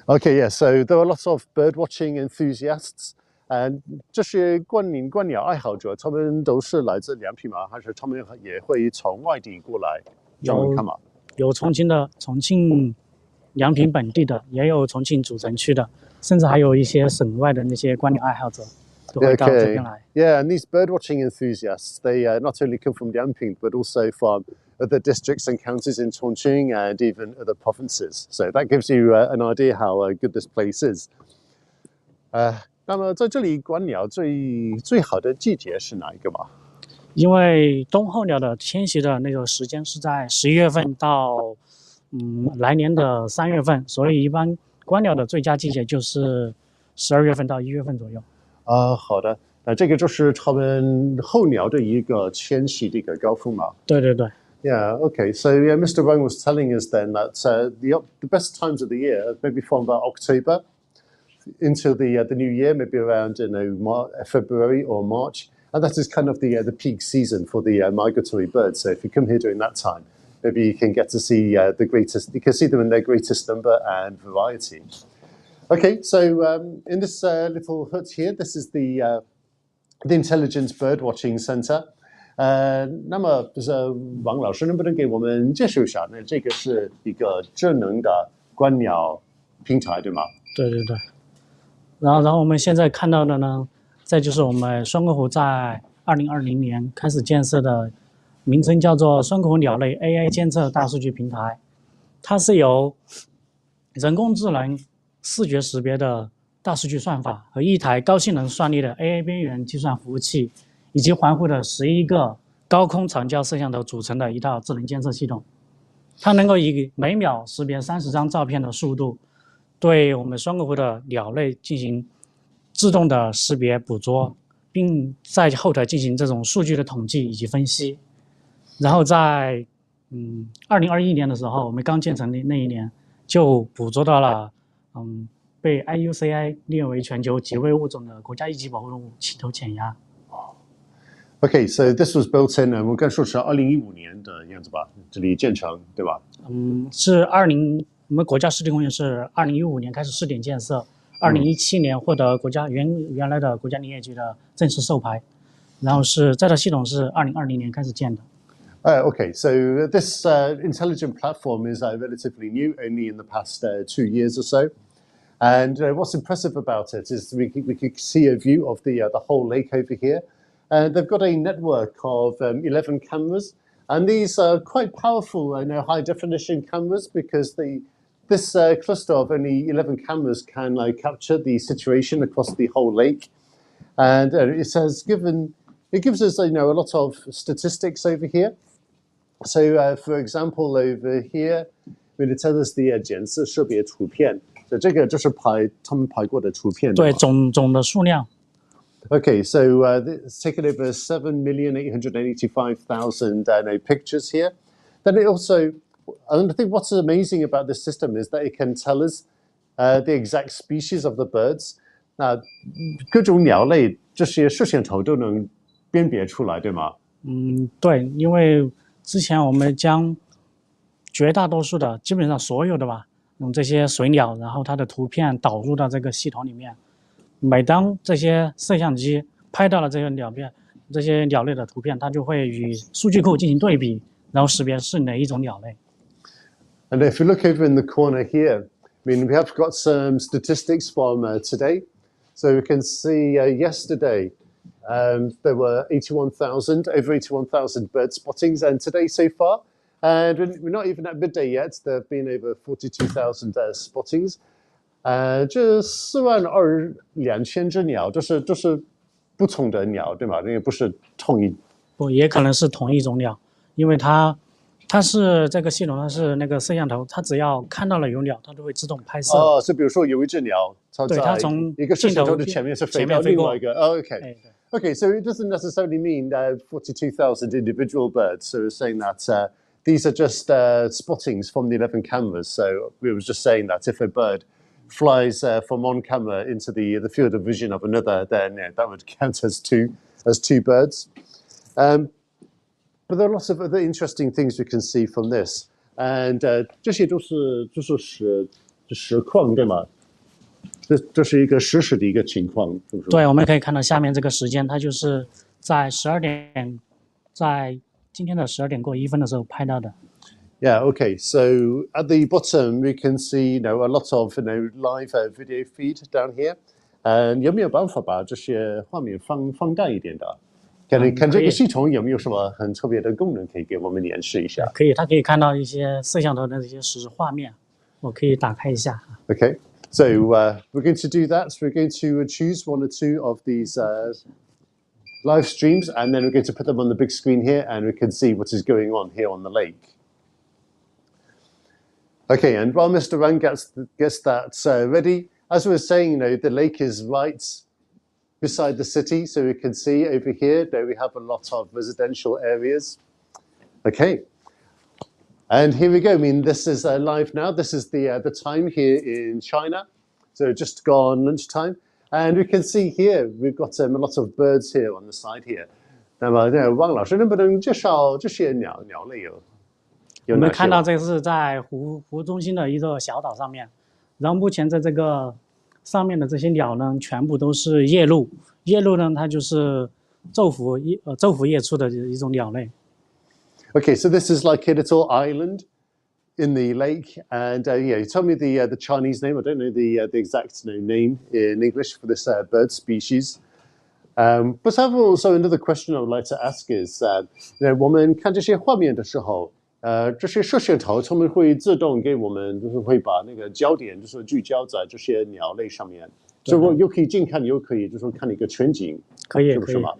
Okay, yeah. So there are lots of bird watching enthusiasts, and 这些观鸟爱好者，他们都是来自良品吗？还是他们也会从外地过来专门看嘛？有重庆良品本地的，也有重庆主城区的，甚至还有一些省外的那些观鸟爱好者都会到这边来。Yeah, and these bird watching enthusiasts, they not only come from Liangping, but also from other districts and counties in Chongqing and even other provinces. So that gives you an idea how good this place is. 那么在这里观鸟最好的季节是哪一个嘛？因为冬候鸟的迁徙的那个时间是在11月份到来年的3月份，所以一般观鸟的最佳季节就是12月份到1月份左右。好的，这个就是他们候鸟的一个迁徙的一个高峰嘛？对对对。Yeah, okay. So yeah, Mr. Wang was telling us then that the best times of the year, maybe from about October until the new year, maybe around February or March, and that is kind of the peak season for the migratory birds. So if you come here during that time, maybe you can get to see you can see them in their greatest number and variety. Okay, so in this little hut here, this is the Intelligence Bird Watching Center. 那么王老师能不能给我们介绍一下呢？这个是一个智能的观鸟平台，对吗？对对对。然后我们现在看到的呢，再就是我们双沟湖在2020年开始建设的，名称叫做双沟湖鸟类 AI 监测大数据平台。它是由人工智能视觉识别的大数据算法和一台高性能算力的 AI 边缘计算服务器，以及环护的11个高空长焦摄像头组成的一套智能监测系统。它能够以每秒识别30张照片的速度，对我们双沟湖的鸟类进行自动的识别捕捉，并在后台进行这种数据的统计以及分析。然后在2021年的时候，我们刚建成的那一年就捕捉到了被 IUCN 列为全球极危物种的国家一级保护动物七头浅鸭。Okay, so this was built in, 我们刚说是2015年的样子吧，这里建成，对吧？是我们国家湿地公园是2015年开始试点建设，2017年获得原来的国家林业局的正式授牌，然后是这套系统是2020年开始建的。Okay, so this intelligent platform is relatively new, only in the past 2 years or so. And what's impressive about it is we could see a view of the whole lake over here. And they've got a network of 11 cameras, and these are quite powerful high definition cameras because this cluster of only 11 cameras can capture the situation across the whole lake. And it gives us a lot of statistics over here. So for example, over here, it tells us the 检测识别图片，所以这个就是他们拍过的图片。对，总的数量。Okay, so it's taken over 7,885,000 pictures here. Then it also, and I think what's amazing about this system is that it can tell us the exact species of the birds. 那各种鸟类这些摄像头都能辨别出来，对吗？对，因为之前我们将绝大多数的，基本上所有的吧，用这些水鸟，然后它的图片导入到这个系统里面。每当这些摄像机拍到了这些鸟类的图片，它就会与数据库进行对比，然后识别是哪一种鸟类。And if you look over in the corner here, we have got some statistics from today. So we can see yesterday there were over 81,000 bird spottings, and today so far, and we're not even at midday yet, there have been over 42,000 spottings. 这42000只鸟都是不同的鸟，对吗？因为不是不也可能是同一种鸟，因为它是这个系统，它是那个摄像头，它只要看到了有鸟，它就会自动拍摄。是比如说有一只鸟，对，它从一个摄像头的前面是飞到另外一个。OK, Okay, so it doesn't necessarily mean 42,000 individual birds. So we're saying that these are just spottings from the 11 cameras. So we were just saying that if a bird flies from one camera into the field of vision of another, then that would count as two birds. But there are lots of other interesting things we can see from this, and 这些都是实况对吗？这是一个实时的一个情况，是不是？对，我们可以看到下面这个时间，它就是在在今天的12点过1分的时候拍到的。Yeah. Okay. So at the bottom we can see a lot of live video feed down here. 有没有办法把这些画面放大一点的？看这个系统有没有什么很特别的功能可以给我们演示一下？可以，它可以看到一些摄像头的这些实时画面，我可以打开一下。Okay. So we're going to do that. So we're going to choose one or two of these live streams, and then we're going to put them on the big screen here, and we can see what is going on here on the lake. Okay, and while Mr. Rang gets that ready, as we were saying, the lake is right beside the city, so we can see over here that we have a lot of residential areas. Okay. And here we go. I mean, this is live now. This is the time here in China. So just gone lunchtime. And we can see here, we've got a lot of birds here on the side here. 那么，汪老师能不能介绍这些鸟类有我们看到这是在湖中心的一座小岛上面，然后目前在这个上面的这些鸟呢，全部都是夜鹭。夜鹭呢，它就是昼伏夜出的一种鸟类。Okay, so this is like a little island in the lake, and you told me the Chinese name. I don't know the exact name in English for this bird species. But I have also another question I would like to ask is, 我们看这些画面的时候，这些摄像头他们会自动给我们，就是会把那个焦点就是聚焦在这些鸟类上面，所以我又可以近看，又可以就是看一个全景，可以，是不是嘛？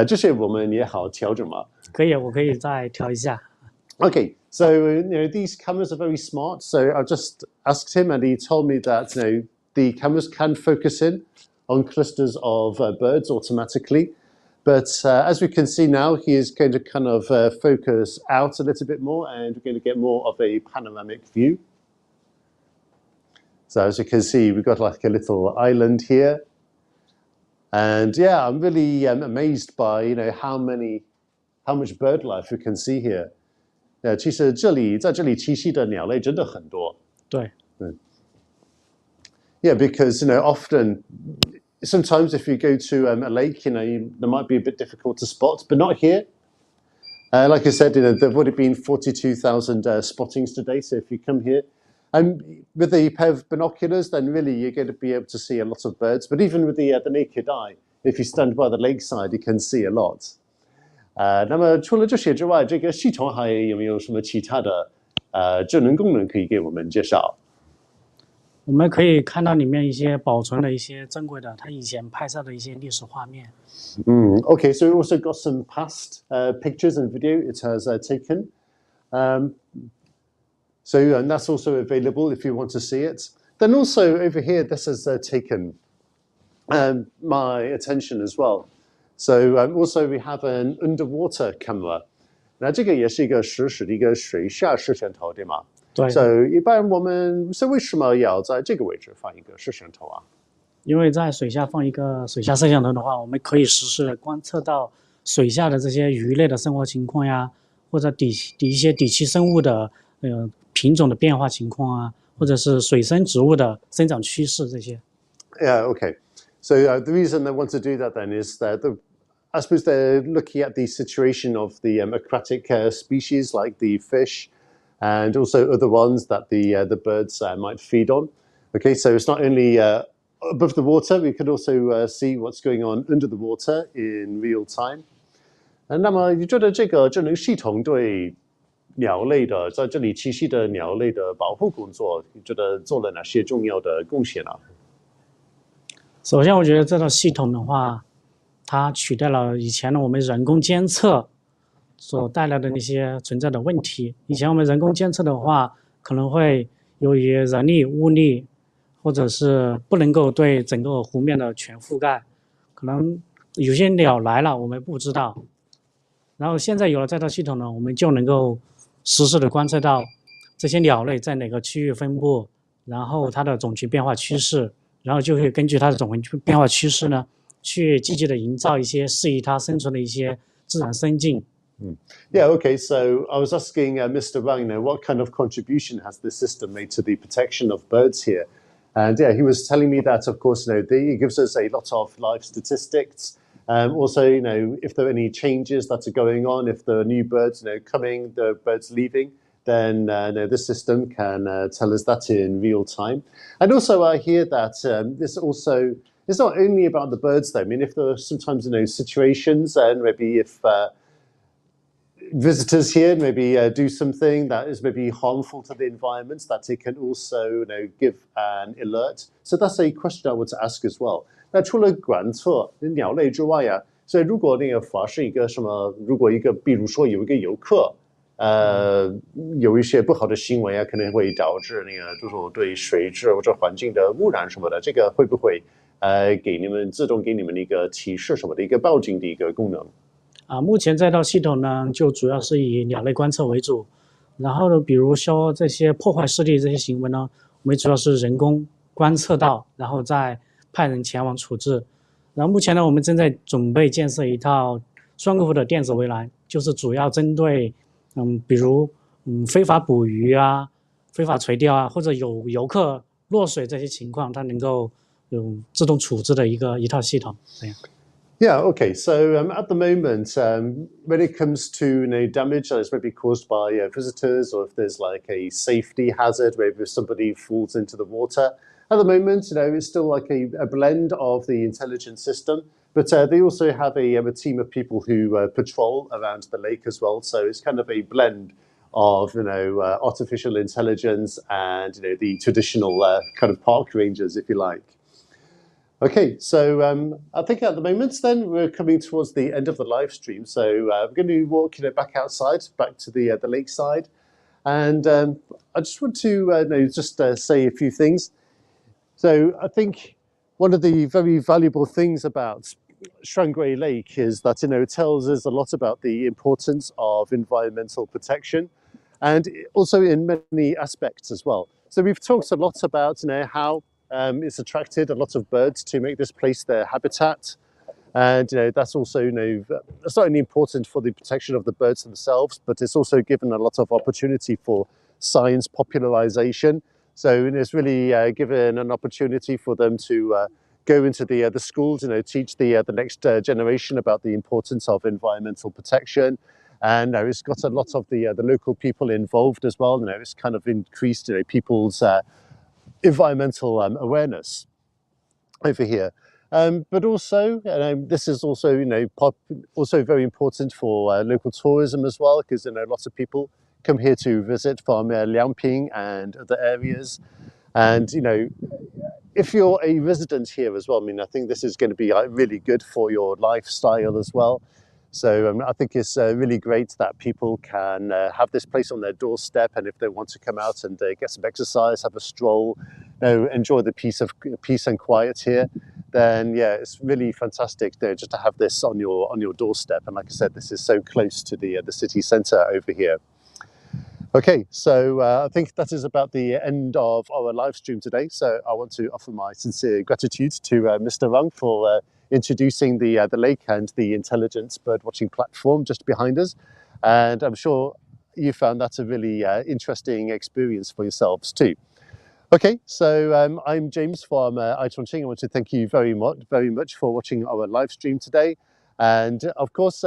这些我们也好调整嘛。可以，我可以再调一下。Okay, so these cameras are very smart. So I just asked him, and he told me that the cameras can focus in on clusters of birds automatically. But as we can see now, he is going to kind of focus out a little bit more, and we're going to get more of a panoramic view. So as you can see, we've got like a little island here. And yeah, I'm really amazed by how much bird life we can see here. 其实在这里栖息的鸟类真的很多。对。Yeah, because often, sometimes if you go to a lake, there might be a bit difficult to spot, but not here. Like I said, there would have been 42,000 spottings today. So if you come here, and with the pair of binoculars, then really you're going to be able to see a lot of birds. But even with the naked eye, if you stand by the lakeside, you can see a lot. 那么除了这些之外，这个系统还有没有什么其他的智能功能可以给我们介绍？我们可以看到里面一些保存了一些珍贵的，他以前拍摄的一些历史画面。Okay, so we also got some past pictures and video it has taken. So and that's also available if you want to see it. Then also over here, this has taken my attention as well. So also we have an underwater camera. 那这个也是一个实时的一个水下摄像头，对吗？对。So 一般我们是为什么要在这个位置放一个摄像头啊？因为在水下放一个水下摄像头的话，我们可以实时的观测到水下的这些鱼类的生活情况呀，或者一些底栖生物的品种的变化情况啊，或者是水生植物的生长趋势这些。Yeah, okay. So the reason they want to do that then is that I suppose they're looking at the situation of the aquatic species like the fish and also other ones that the birds might feed on. Okay, so it's not only above the water, we can also see what's going on under the water in real time. 那么你觉得这个智能系统对鸟类的在这里栖息的鸟类的保护工作，你觉得做了哪些重要的贡献啊？首先，我觉得这套系统的话，它取代了以前的我们人工监测所带来的那些存在的问题。以前我们人工监测的话，可能会由于人力、物力，或者是不能够对整个湖面的全覆盖，可能有些鸟来了我们不知道，然后现在有了这套系统呢，我们就能够实时的观测到这些鸟类在哪个区域分布，然后它的种群变化趋势，然后就会根据它的种群变化趋势呢，去积极的营造一些适宜它生存的一些自然生境。Yeah, okay. So I was asking Mr. Wang, what kind of contribution has this system made to the protection of birds here? And yeah, he was telling me that, of course, it gives us a lot of live statistics. Also, if there are any changes that are going on, if there are new birds, coming, the birds leaving, then this system can tell us that in real time. And also, I hear that this also it's not only about the birds, though. I mean, if there are sometimes situations, and maybe if visitors here maybe do something that is maybe harmful to the environment, that it can also give an alert. So that's a question I want to ask as well. 那除了观测鸟类之外啊，所以如果发生一个什么，如果比如说有一个游客，有一些不好的行为啊，可能会导致就是说对水质或者环境的污染什么的，这个会不会自动给你们一个提示什么的一个报警的一个功能？目前这套系统呢，就主要是以鸟类观测为主，然后呢，比如说这些破坏湿地这些行为呢，我们主要是人工观测到，然后再派人前往处置。然后目前呢，我们正在准备建设一套双客户的电子围栏，就是主要针对比如非法捕鱼啊、非法垂钓啊，或者有游客落水这些情况，它能够有自动处置的一套系统。这样。Yeah, okay. So at the moment, when it comes to damage that is maybe caused by visitors, or if there's like a safety hazard, maybe if somebody falls into the water, at the moment, it's still like a blend of the intelligence system, but they also have a team of people who patrol around the lake as well. So it's kind of a blend of artificial intelligence and the traditional kind of park rangers, if you like. Okay, so I think at the moment then we're coming towards the end of the live stream. So we're going to walk back outside, back to the lakeside. And I just want to say a few things. So I think one of the very valuable things about Shuanggui Lake is that it tells us a lot about the importance of environmental protection, and also in many aspects as well. So we've talked a lot about how it's attracted a lot of birds to make this place their habitat, and that's also that's not only important for the protection of the birds themselves, but it's also given a lot of opportunity for science popularization. So it's really given an opportunity for them to go into the schools, teach the next generation about the importance of environmental protection. And it's got a lot of the local people involved as well. It's kind of increased people's environmental awareness over here. But also, this is also also very important for local tourism as well, because lots of people come here to visit from Liangping and other areas. And if you're a resident here as well, I think this is going to be really good for your lifestyle as well. So I think it's really great that people can have this place on their doorstep, and if they want to come out and get some exercise, have a stroll, enjoy the peace and quiet here, then yeah, it's really fantastic just to have this on your doorstep. And like I said, this is so close to the city centre over here. Okay, so I think that is about the end of our live stream today. So I want to offer my sincere gratitude to Mr. Wang for introducing the lake and the intelligence bird watching platform just behind us. And I'm sure you found that a really interesting experience for yourselves too. Okay, so I'm James from Chongqing. I want to thank you very much for watching our live stream today. And of course,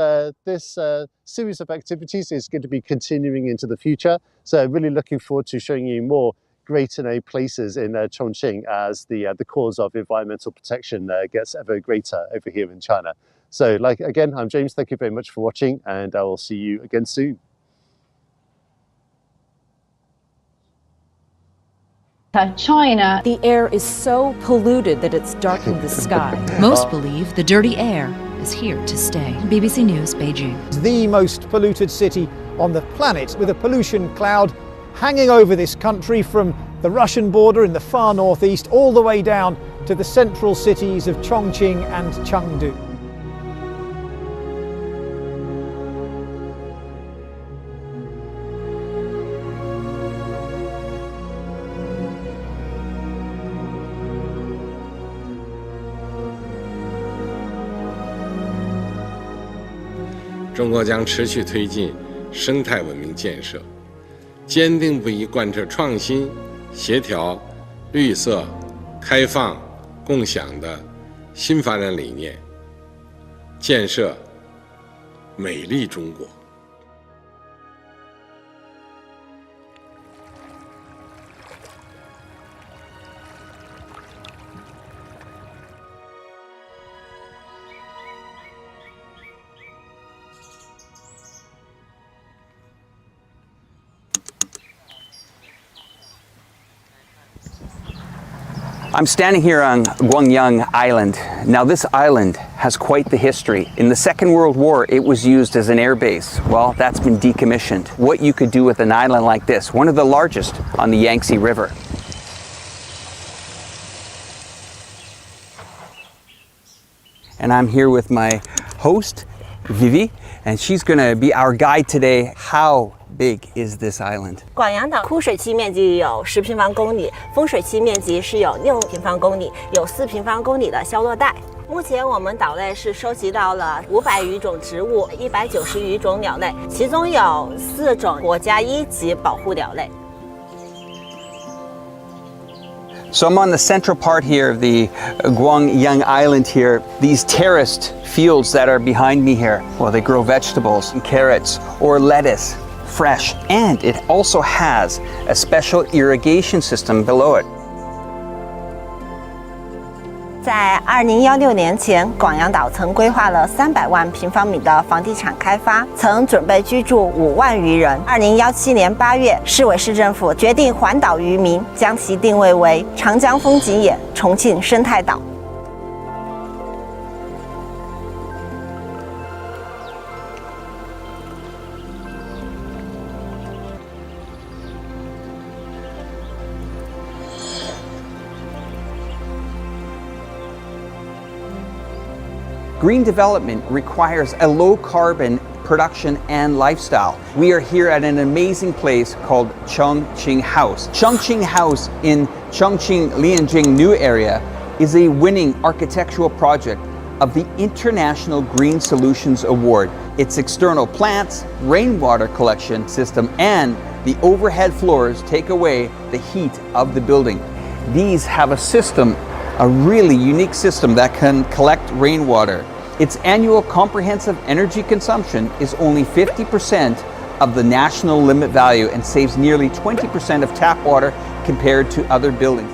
this series of activities is going to be continuing into the future. So really looking forward to showing you more great places in Chongqing as the cause of environmental protection gets ever greater over here in China. So again, I'm James. Thank you very much for watching, and I will see you again soon. China, the air is so polluted that it's darkened the sky. Most believe the dirty air is here to stay. BBC News, Beijing. The most polluted city on the planet, with a pollution cloud hanging over this country from the Russian border in the far northeast all the way down to the central cities of Chongqing and Chengdu. 中国将持续推进生态文明建设，坚定不移贯彻创新、协调、绿色、开放、共享的新发展理念，建设美丽中国。I'm standing here on Guangyang Island. Now this island has quite the history. In the Second World War, it was used as an air base. Well, that's been decommissioned. What you could do with an island like this, one of the largest on the Yangtze River. And I'm here with my host, Vivi, and she's gonna be our guide today. How big is this island? 广阳岛枯水期面积有10平方公里，丰水期面积是有6平方公里，有4平方公里的消落带。目前我们岛内是收集到了500余种植物，190余种鸟类，其中有4种国家1级保护鸟类。 So I'm on the central part here of the Guangyang Island here. These terraced fields that are behind me here, well, they grow vegetables and carrots or lettuce, fresh. And it also has a special irrigation system below it. 在2016年前，广阳岛曾规划了300万平方米的房地产开发，曾准备居住5万余人。2017年8月，市委市政府决定环岛于民，将其定位为长江风景眼、重庆生态岛。 Green development requires a low carbon production and lifestyle. We are here at an amazing place called Chongqing House. Chongqing House in Chongqing Liangping New Area is a winning architectural project of the International Green Solutions Award. Its external plants, rainwater collection system, and the overhead floors take away the heat of the building. These have a system, a really unique system that can collect rainwater. Its annual comprehensive energy consumption is only 50% of the national limit value and saves nearly 20% of tap water compared to other buildings.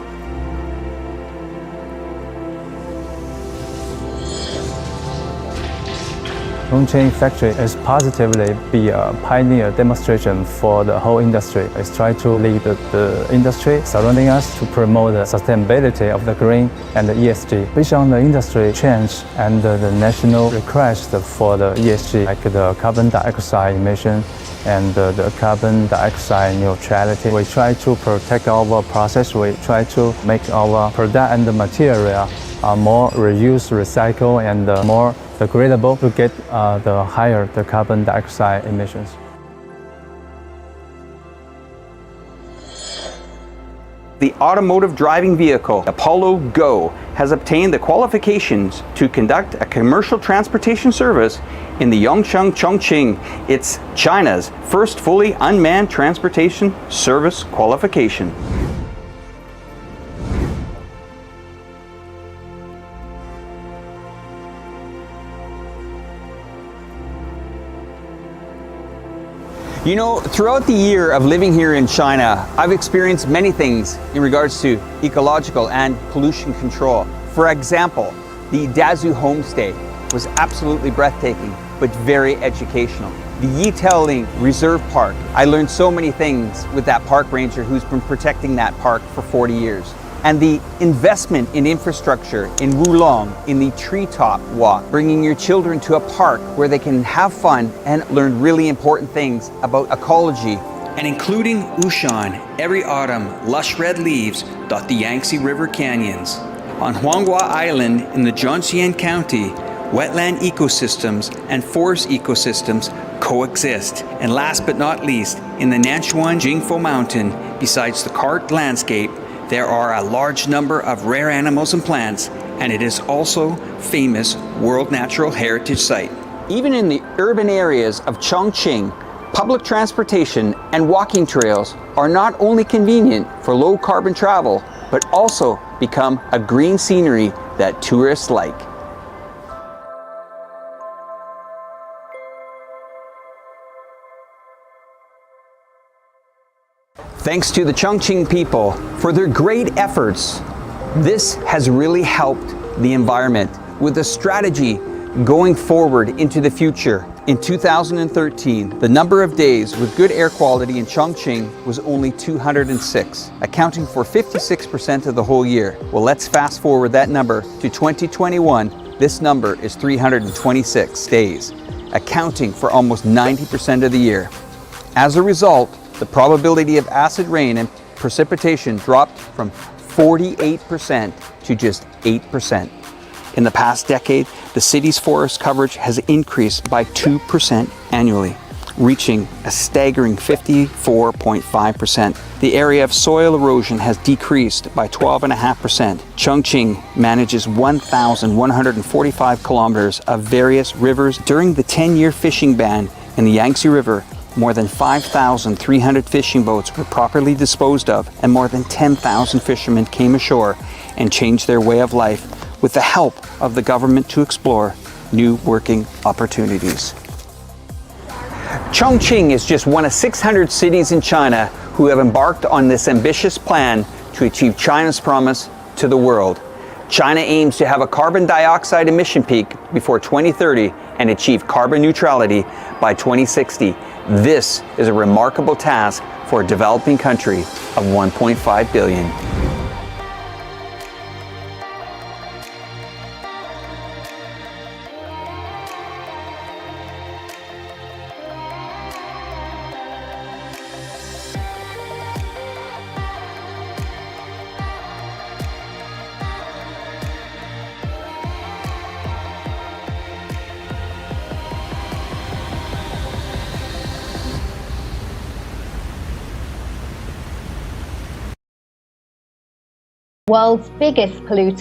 Chongqing factory is positively be a pioneer demonstration for the whole industry. It's try to lead the industry surrounding us to promote the sustainability of the green and the ESG. Based on the industry change and the national request for the ESG, like the carbon dioxide emission and the carbon dioxide neutrality, we try to protect our process. We try to make our product and the material more reuse, recycle, and more degradable to get the higher the carbon dioxide emissions. The automotive driving vehicle Apollo Go has obtained the qualifications to conduct a commercial transportation service in the Yongcheng Chongqing. It's China's first fully unmanned transportation service qualification. You know, throughout the year of living here in China, I've experienced many things in regards to ecological and pollution control. For example, the Dazu homestay was absolutely breathtaking, but very educational. The Yitelling Reserve Park, I learned so many things with that park ranger who's been protecting that park for 40 years. And the investment in infrastructure in Wulong in the treetop walk, bringing your children to a park where they can have fun and learn really important things about ecology. And including Wushan, every autumn, lush red leaves dot the Yangtze River canyons. On Shuanggui Island in the Zhangjiang County, wetland ecosystems and forest ecosystems coexist. And last but not least, in the Nanchuan Jingfo Mountain, besides the karst landscape, there are a large number of rare animals and plants, and it is also famous World Natural Heritage Site. Even in the urban areas of Chongqing, public transportation and walking trails are not only convenient for low carbon travel, but also become a green scenery that tourists like. Thanks to the Chongqing people for their great efforts. This has really helped the environment with a strategy going forward into the future. In 2013, the number of days with good air quality in Chongqing was only 206, accounting for 56% of the whole year. Well, let's fast forward that number to 2021. This number is 326 days, accounting for almost 90% of the year. As a result, the probability of acid rain and precipitation dropped from 48% to just 8%. In the past decade, the city's forest coverage has increased by 2% annually, reaching a staggering 54.5%. The area of soil erosion has decreased by 12.5%. Chongqing manages 1,145 kilometers of various rivers. During the 10-year fishing ban in the Yangtze River, more than 5,300 fishing boats were properly disposed of, and more than 10,000 fishermen came ashore and changed their way of life with the help of the government to explore new working opportunities. Chongqing is just one of 600 cities in China who have embarked on this ambitious plan to achieve China's promise to the world. China aims to have a carbon dioxide emission peak before 2030 and achieve carbon neutrality by 2060. This is a remarkable task for a developing country of 1.5 billion. World's biggest polluter.